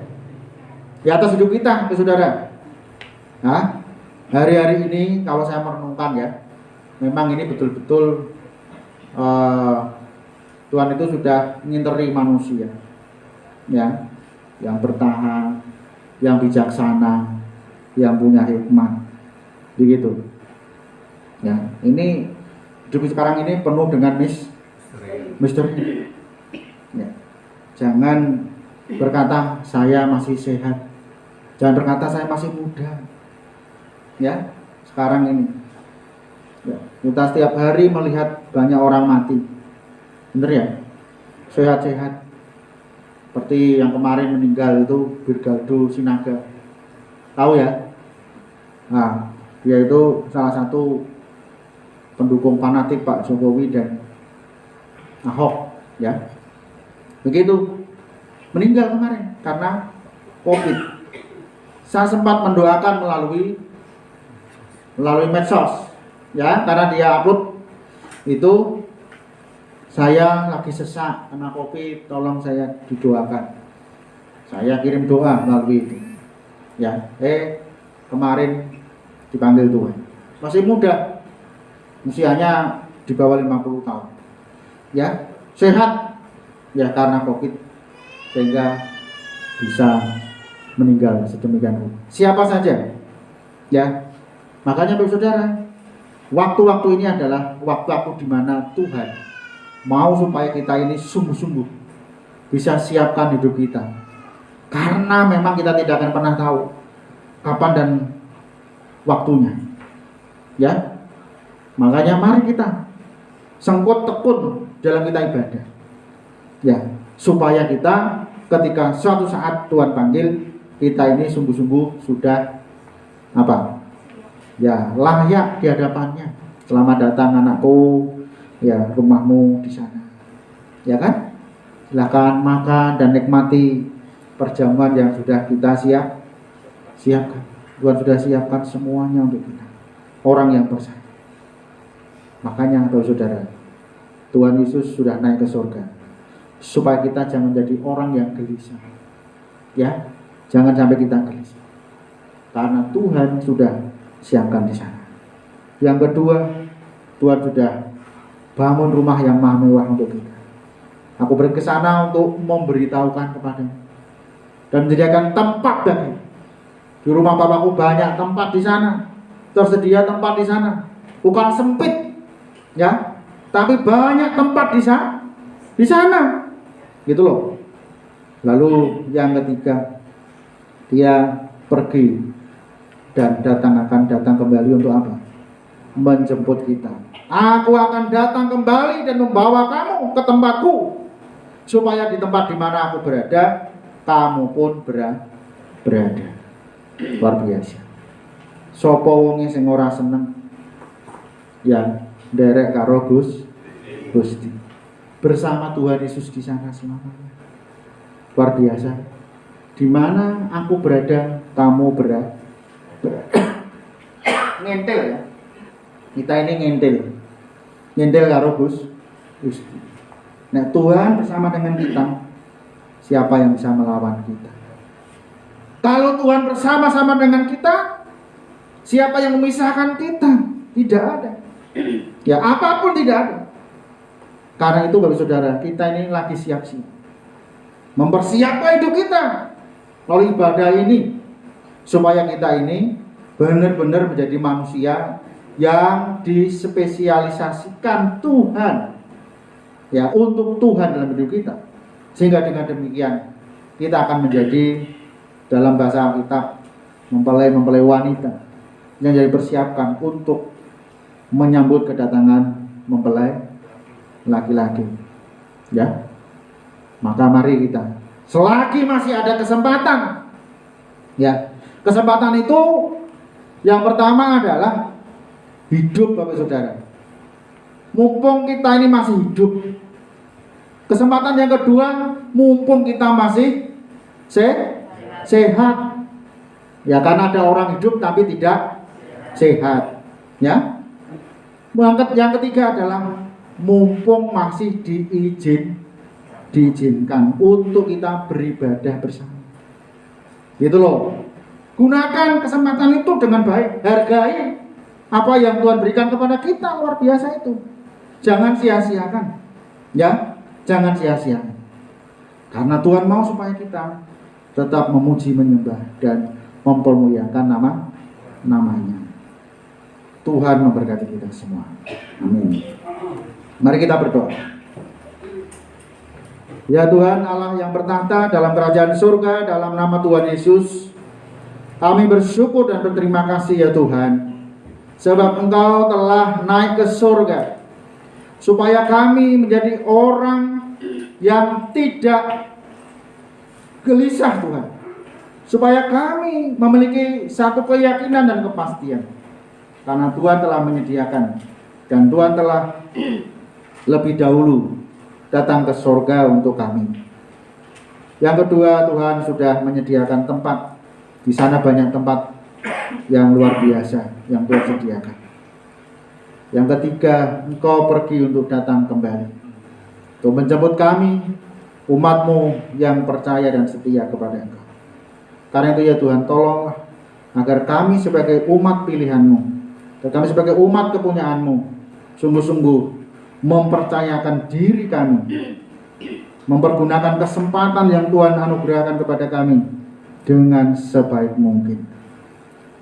di atas hidup kita, saudara. Nah, hari-hari ini kalau saya merenungkan ya, memang ini betul-betul Tuhan itu sudah nginteri manusia, ya, yang bertahan, yang bijaksana, yang punya hikmat, begitu. Ya, ini hidup sekarang ini penuh dengan misteri. Ya. Jangan berkata saya masih sehat. Jangan berkata saya masih muda. Ya, sekarang ini. Ya, kita setiap hari melihat banyak orang mati. Bener ya? Sehat-sehat. Seperti yang kemarin meninggal itu Birgaldo Sinaga. Tahu ya? Nah, dia itu salah satu pendukung fanatik Pak Jokowi dan Ahok, ya. Begitu, meninggal kemarin karena COVID. Saya sempat mendoakan melalui medsos, ya, karena dia upload itu, saya lagi sesak karena COVID, tolong saya didoakan. Saya kirim doa melalui itu, ya. Kemarin dipanggil Tuhan, masih muda, usianya di bawah 50 tahun, ya, sehat, ya, karena COVID sehingga bisa meninggal sedemikian rupa. Siapa saja, ya. Makanya Bapak Saudara, waktu-waktu ini adalah waktu-waktu di mana Tuhan mau supaya kita ini sungguh-sungguh bisa siapkan hidup kita, karena memang kita tidak akan pernah tahu kapan dan waktunya, ya. Makanya mari kita sengkut tekun dalam kita ibadah, ya, supaya kita ketika suatu saat Tuhan panggil, kita ini sungguh-sungguh sudah apa? Ya, layak di hadapannya. Selamat datang anakku, ya, rumahmu di sana. Ya kan? Silakan makan dan nikmati perjamuan yang sudah kita siapkan. Tuhan sudah siapkan semuanya untuk kita. Orang yang bersalah. Makanya Saudara, Tuhan Yesus sudah naik ke surga. Supaya kita jangan jadi orang yang gelisah. Ya, jangan sampai kita gelisah. Karena Tuhan sudah siapkan di sana. Yang kedua, Tuhan sudah bangun rumah yang maha mewah untuk kita. Aku pergi ke sana untuk memberitahukan kepadamu dan menyediakan tempat bagi. Di rumah Bapakku banyak tempat di sana. Tersedia tempat di sana. Bukan sempit, ya, tapi banyak tempat di sana. Di sana, gitu loh. Lalu yang ketiga, dia pergi dan akan datang kembali untuk apa? Menjemput kita. Aku akan datang kembali dan membawa kamu ke tempatku, supaya di tempat di mana aku berada, kamu pun berada. Luar biasa. Sopo wonge sing ora seneng ya nderek karo Gusti. Bersama Tuhan Yesus di sana selamanya. Luar biasa. Di mana aku berada, kamu berada. Ngentel ya. Kita ini ngentel karo Gusti. Nah, Tuhan bersama dengan kita, siapa yang bisa melawan kita? Kalau Tuhan bersama-sama dengan kita, siapa yang memisahkan kita? Tidak ada. Ya, apapun tidak ada. Karena itu Bapak Saudara, kita ini lagi siap-siap mempersiapkan hidup kita melalui ibadah ini, supaya kita ini benar-benar menjadi manusia yang dispesialisasikan Tuhan, ya, untuk Tuhan dalam hidup kita. Sehingga dengan demikian kita akan menjadi, dalam bahasa Alkitab, mempelai wanita yang jadi persiapkan untuk menyambut kedatangan mempelai laki-laki. Ya. Maka mari kita, selagi masih ada kesempatan, ya, kesempatan itu yang pertama adalah hidup, Bapak Saudara. Mumpung kita ini masih hidup. Kesempatan yang kedua, mumpung kita masih sehat. Ya, karena ada orang hidup tapi tidak sehat. Ya. Yang ketiga adalah mumpung masih diizinkan untuk kita beribadah bersama. Gitu loh. Gunakan kesempatan itu dengan baik. Hargai apa yang Tuhan berikan kepada kita, luar biasa itu. Jangan sia-siakan. Ya, jangan sia-siakan. Karena Tuhan mau supaya kita tetap memuji, menyembah dan mempermuliakan namanya. Tuhan memberkati kita semua. Amin. Mari kita berdoa. Ya Tuhan Allah yang bertahta dalam kerajaan surga, dalam nama Tuhan Yesus, kami bersyukur dan berterima kasih ya Tuhan, sebab Engkau telah naik ke surga, supaya kami menjadi orang yang tidak gelisah Tuhan, supaya kami memiliki satu keyakinan dan kepastian, karena Tuhan telah menyediakan dan Tuhan telah lebih dahulu datang ke surga untuk kami. Yang kedua, Tuhan sudah menyediakan tempat. Di sana banyak tempat yang luar biasa yang Tuhan sediakan. Yang ketiga, Engkau pergi untuk datang kembali, untuk menjemput kami, umat-Mu yang percaya dan setia kepada Engkau. Karena itu ya Tuhan, tolonglah agar kami sebagai umat pilihan-Mu, dan kami sebagai umat kepunyaan-Mu, sungguh-sungguh mempercayakan diri kami, mempergunakan kesempatan yang Tuhan anugerahkan kepada kami dengan sebaik mungkin.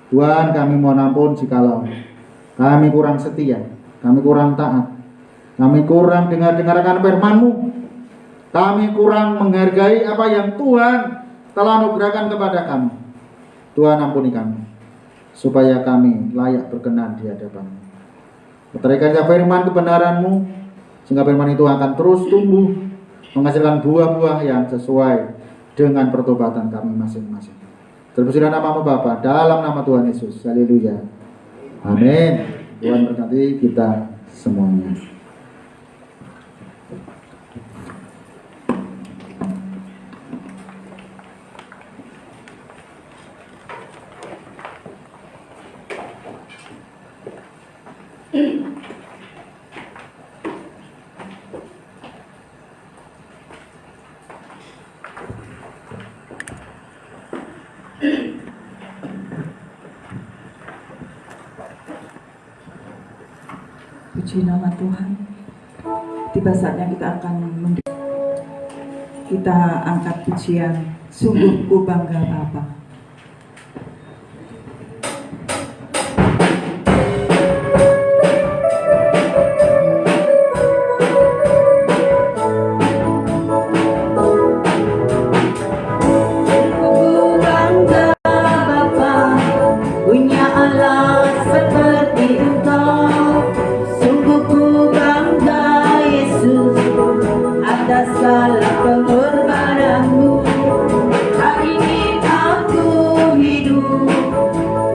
Tuhan, kami mohon ampun jikalau kami kurang setia, kami kurang taat, kami kurang dengarkan firman-Mu, kami kurang menghargai apa yang Tuhan telah anugerahkan kepada kami. Tuhan, ampuni kami, supaya kami layak berkenan di hadapan-Mu. Meteraikan firman kebenaran-Mu, sehingga firman itu akan terus tumbuh, menghasilkan buah-buah yang sesuai dengan pertobatan kami masing-masing. Terpujilah nama-Mu Bapa, dalam nama Tuhan Yesus. Haleluya. Amin. Tuhan berkati kita semuanya. Puji nama Tuhan. Tiba saatnya kita angkat pujian, sungguh ku bangga Bapa. Segala pengorbananmu, tak ingin aku hidup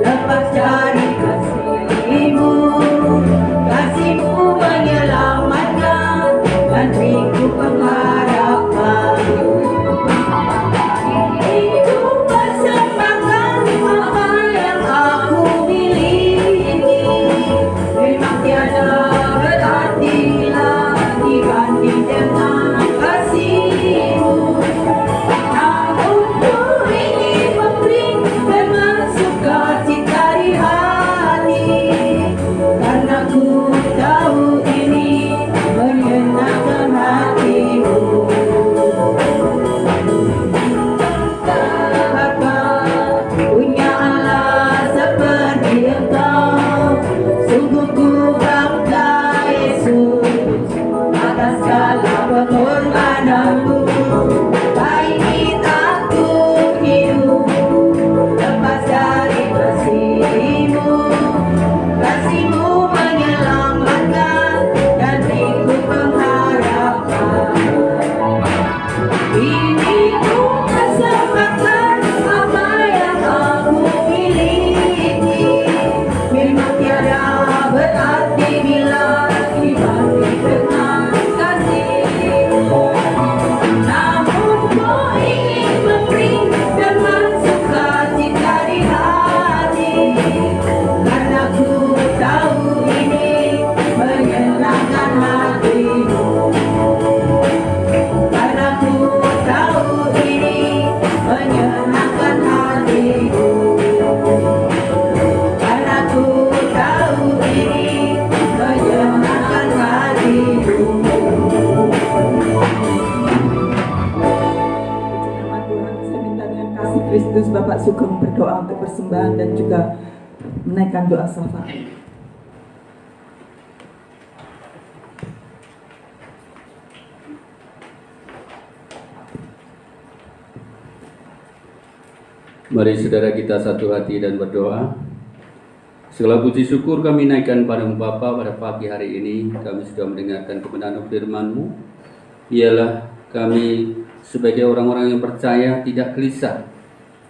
lepas dari kasih-Mu. Kasih-Mu menyelamatkan dan beriku pengharapan. Hidup persembahkan apa yang aku miliki, memang tiada berarti bila dibanding dengan Kristus, Bapak Sugeng berdoa untuk persembahan dan juga menaikkan doa syafaat. Mari saudara kita satu hati dan berdoa. Segala puji syukur kami naikkan padamu Bapa pada pagi hari ini. Kami sudah mendengarkan kebenaran firman-Mu. Ialah kami sebagai orang-orang yang percaya tidak gelisah.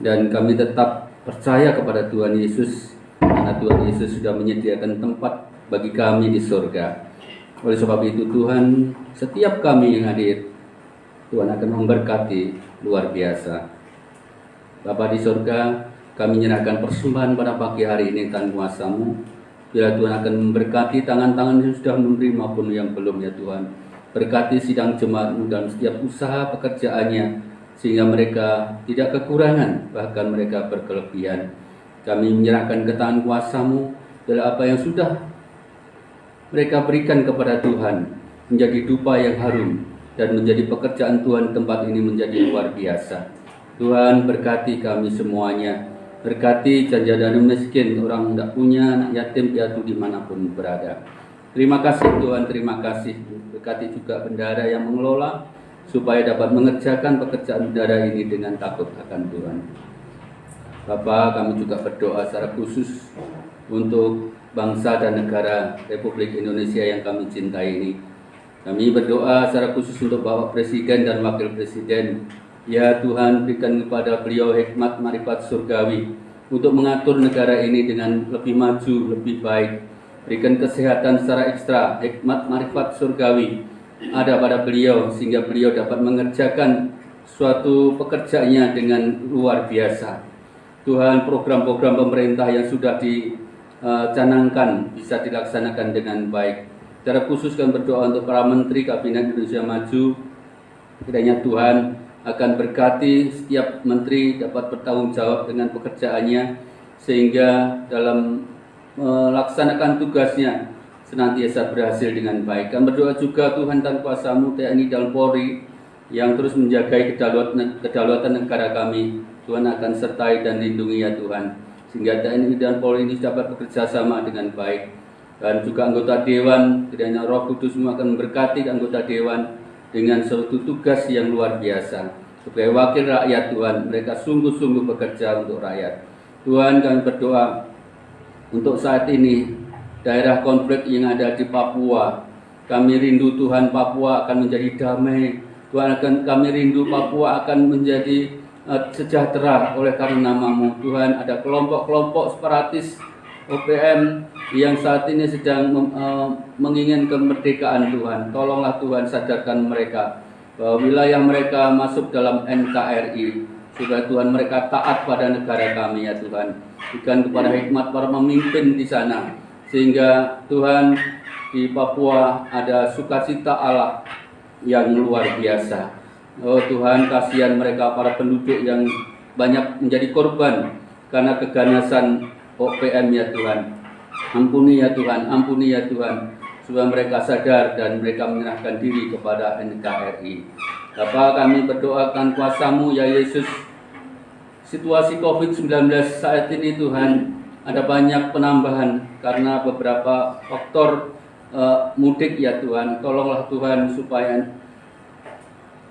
Dan kami tetap percaya kepada Tuhan Yesus, karena Tuhan Yesus sudah menyediakan tempat bagi kami di surga. Oleh sebab itu Tuhan, setiap kami yang hadir, Tuhan akan memberkati luar biasa. Bapa di surga, kami menyerahkan persembahan pada pagi hari ini tangan kuasa-Mu. Bila Tuhan akan memberkati tangan-tangan yang sudah memberi maupun yang belum, ya Tuhan. Berkati sidang jemaat-Mu dan setiap usaha pekerjaannya, sehingga mereka tidak kekurangan, bahkan mereka berkelebihan. Kami menyerahkan ke tangan kuasa-Mu dalam apa yang sudah mereka berikan kepada Tuhan, menjadi dupa yang harum, dan menjadi pekerjaan Tuhan tempat ini menjadi luar biasa. Tuhan berkati kami semuanya, berkati janda dan miskin, orang tidak punya, anak yatim piatu dimanapun berada. Terima kasih Tuhan, terima kasih. Berkati juga bendahara yang mengelola, supaya dapat mengerjakan pekerjaan bendahara ini dengan takut akan Tuhan. Bapa, kami juga berdoa secara khusus untuk bangsa dan negara Republik Indonesia yang kami cintai ini. Kami berdoa secara khusus untuk Bapak Presiden dan Wakil Presiden. Ya Tuhan, berikan kepada beliau hikmat marifat surgawi untuk mengatur negara ini dengan lebih maju, lebih baik. Berikan kesehatan secara ekstra, hikmat marifat surgawi ada pada beliau, sehingga beliau dapat mengerjakan suatu pekerjaannya dengan luar biasa. Tuhan, program-program pemerintah yang sudah dicanangkan bisa dilaksanakan dengan baik. Secara khusus kami berdoa untuk para menteri Kabinet Indonesia Maju. Kiranya Tuhan akan berkati setiap menteri dapat bertanggung jawab dengan pekerjaannya, sehingga dalam melaksanakan tugasnya senantiasa berhasil dengan baik. Kami berdoa juga Tuhan dan kuasa-Mu TNI dan Polri yang terus menjaga kedaulatan negara kami. Tuhan akan sertai dan lindungi ya Tuhan, sehingga TNI dan Polri ini dapat bekerja sama dengan baik. Dan juga anggota Dewan, kiranya Roh Kudus-Mu akan memberkati anggota Dewan dengan suatu tugas yang luar biasa. Sebagai wakil rakyat Tuhan, mereka sungguh-sungguh bekerja untuk rakyat. Tuhan, kami berdoa untuk saat ini daerah konflik yang ada di Papua. Kami rindu Tuhan Papua akan menjadi damai. Tuhan, kami rindu Papua akan menjadi sejahtera oleh karena nama-Mu. Tuhan, ada kelompok-kelompok separatis OPM yang saat ini sedang menginginkan kemerdekaan Tuhan. Tolonglah Tuhan, sadarkan mereka bahwa wilayah mereka masuk dalam NKRI, supaya Tuhan mereka taat pada negara kami ya Tuhan. Berikan kepada hikmat para pemimpin di sana, sehingga Tuhan di Papua ada sukacita Allah yang luar biasa. Oh Tuhan, kasihan mereka para penduduk yang banyak menjadi korban karena keganasan OPM ya Tuhan. Ampuni ya Tuhan, ampuni ya Tuhan, supaya mereka sadar dan mereka menyerahkan diri kepada NKRI. Bapa, kami berdoakan kuasa-Mu ya Yesus. Situasi COVID-19 saat ini Tuhan, ada banyak penambahan karena beberapa faktor mudik ya Tuhan. Tolonglah Tuhan supaya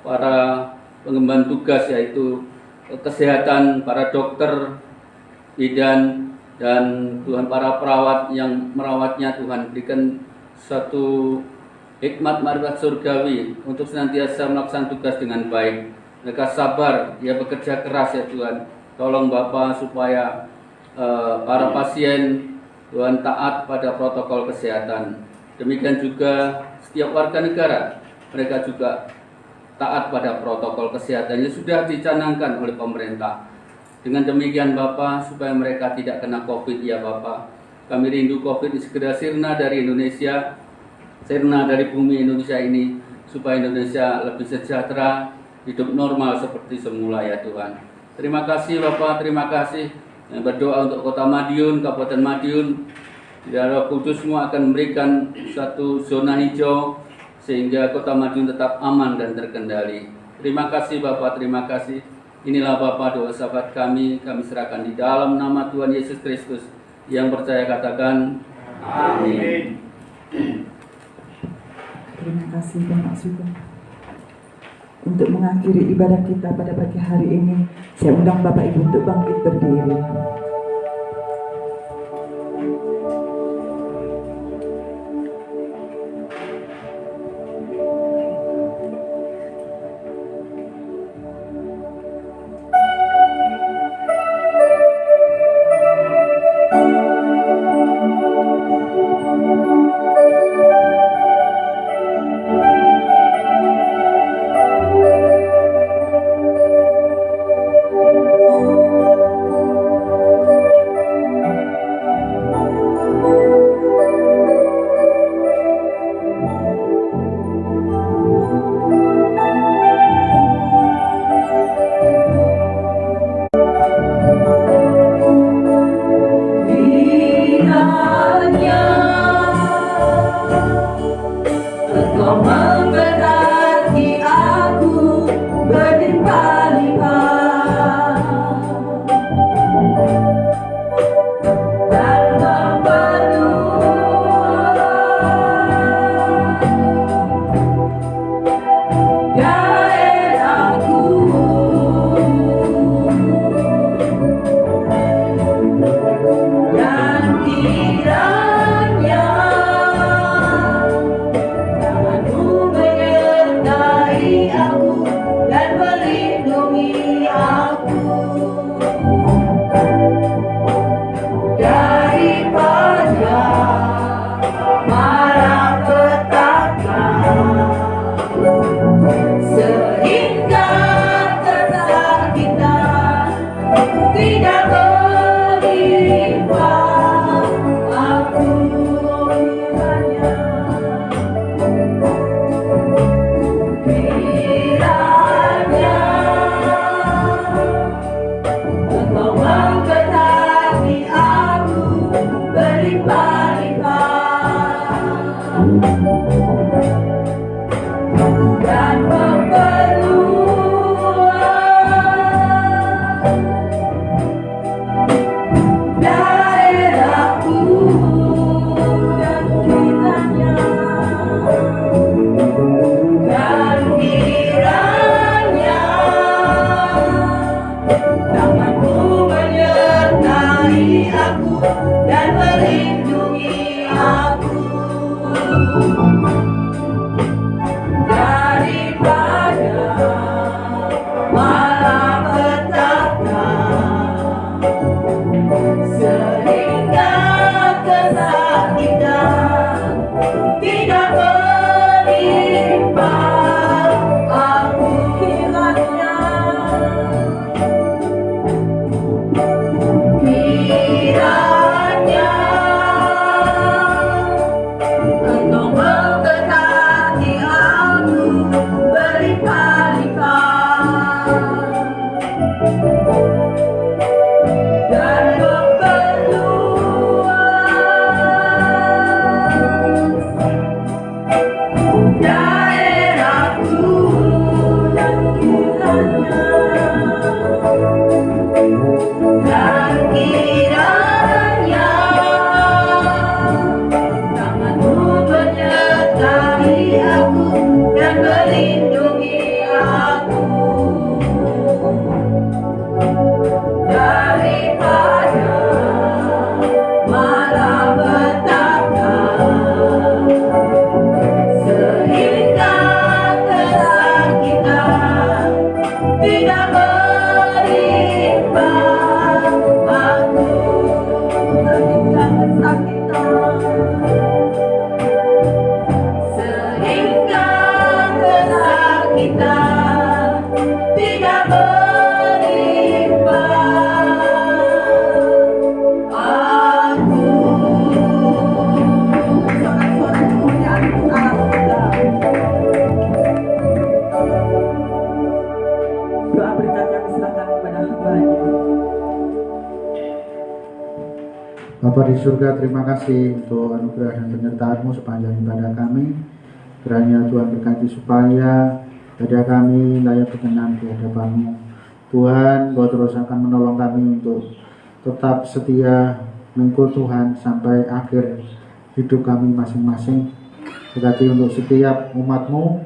para pengemban tugas yaitu kesehatan, para dokter, bidan, dan Tuhan para perawat yang merawatnya Tuhan, berikan satu hikmat marifat surgawi untuk senantiasa melaksanakan tugas dengan baik. Mereka sabar, ya bekerja keras ya Tuhan. Tolong Bapa supaya para pasien Tuhan taat pada protokol kesehatan. Demikian juga setiap warga negara, mereka juga taat pada protokol kesehatan yang sudah dicanangkan oleh pemerintah. Dengan demikian Bapa, supaya mereka tidak kena COVID ya Bapa. Kami rindu COVID segera sirna dari Indonesia, sirna dari bumi Indonesia ini, supaya Indonesia lebih sejahtera, hidup normal seperti semula ya Tuhan. Terima kasih Bapa, terima kasih. Berdoa untuk Kota Madiun, Kabupaten Madiun. Roh Kudus-Mu akan memberikan satu zona hijau sehingga Kota Madiun tetap aman dan terkendali. Terima kasih Bapak, terima kasih. Inilah Bapak doa sahabat kami serahkan di dalam nama Tuhan Yesus Kristus. Yang percaya katakan amin. Terima kasih Bapak Sugeng. Untuk mengakhiri ibadah kita pada pagi hari ini, saya undang Bapak Ibu untuk bangkit berdiri. dan melindungi aku daripada malapetaka sehingga kesakitan tidak menimpa aku. Kiranya Engkau memberkati aku berlimpah-limpah dan memperluas daerahku dan kiranya tanganmu menyertai aku dan melindungi aku daripada malapetaka sehingga kesakitan tidak menimpa aku. Sehingga kesakitan tidak menimpa aku. Sangat suara kemuliaan untuk Allah. Doa berkat kami serahkan kepada hamba-Nya. Bapa di surga, terima kasih untuk anugerah dan penyertaan-Mu sepanjang ibadah kami. Kiranya Tuhan berkati supaya ibadah kami layak berkenan di hadapan-Mu. Tuhan, Kau terus akan menolong kami untuk tetap setia mengikut Tuhan sampai akhir hidup kami masing-masing. Berkati untuk setiap umat-Mu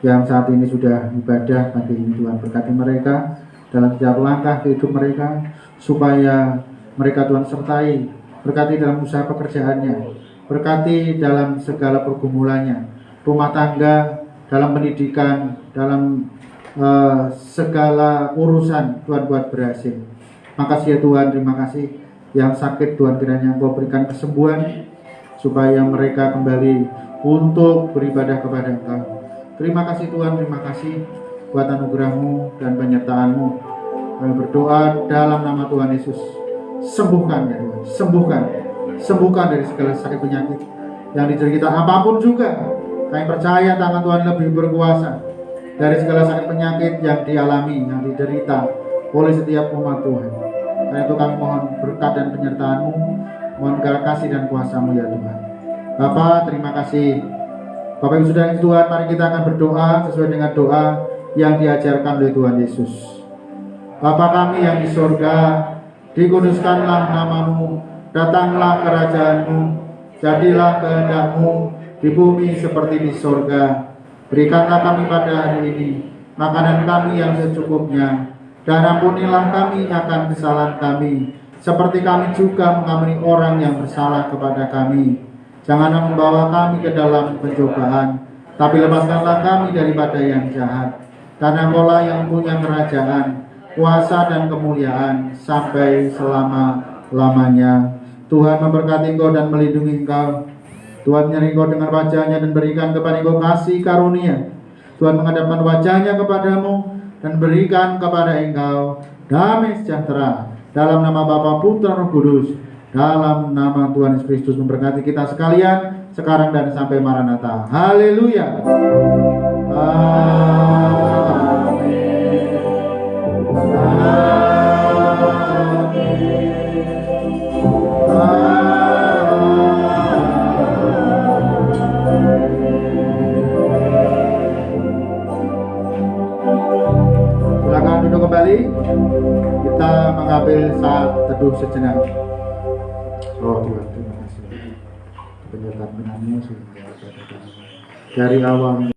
yang saat ini sudah ibadah pagi ini, Tuhan berkati mereka dalam setiap langkah hidup mereka, supaya mereka Tuhan sertai, berkati dalam usaha pekerjaannya, berkati dalam segala pergumulannya, rumah tangga, dalam pendidikan, dalam segala urusan Tuhan buat berhasil. Makasih ya Tuhan, terima kasih. Yang sakit Tuhan kiranya Engkau berikan kesembuhan supaya mereka kembali untuk beribadah kepada Engkau. Terima kasih Tuhan, terima kasih buat anugerah-Mu dan penyertaan-Mu. Kami berdoa dalam nama Tuhan Yesus. Sembuhkan ya Tuhan, sembuhkan dari segala sakit penyakit yang diderita apapun juga. Kami percaya tangan Tuhan lebih berkuasa dari segala sakit penyakit yang dialami, yang diderita oleh setiap umat Tuhan. Karena itu kami mohon berkat dan penyertaan-Mu, mohon kasih dan kuasa-Mu ya Tuhan. Bapa, terima kasih. Bapak Ibu Saudara Tuhan, mari kita akan berdoa sesuai dengan doa yang diajarkan oleh Tuhan Yesus. Bapa kami yang di surga, dikuduskanlah nama-Mu, datanglah kerajaan-Mu, jadilah kehendak-Mu di bumi seperti di surga. Berikanlah kami pada hari ini makanan kami yang secukupnya, dan ampunilah kami akan kesalahan kami, seperti kami juga mengampuni orang yang bersalah kepada kami. Janganlah membawa kami ke dalam pencobaan, tapi lepaskanlah kami daripada yang jahat. Karena Engkau-lah yang punya kerajaan, kuasa dan kemuliaan sampai selama-lamanya. Tuhan memberkati Engkau dan melindungi Engkau. Tuhan menyertai Engkau dengan wajah-Nya dan berikan kepada Engkau kasih karunia. Tuhan menghadapkan wajah-Nya kepadamu dan berikan kepada Engkau damai sejahtera. Dalam nama Bapa, Putra, Roh Kudus. Dalam nama Tuhan Yesus Kristus memberkati kita sekalian sekarang dan sampai Maranatha. Haleluya. Silakan duduk kembali. Kita mengambil saat teduh sejenak. Oh Tuhan, terima kasih penyertaan-Mu sehingga dari awal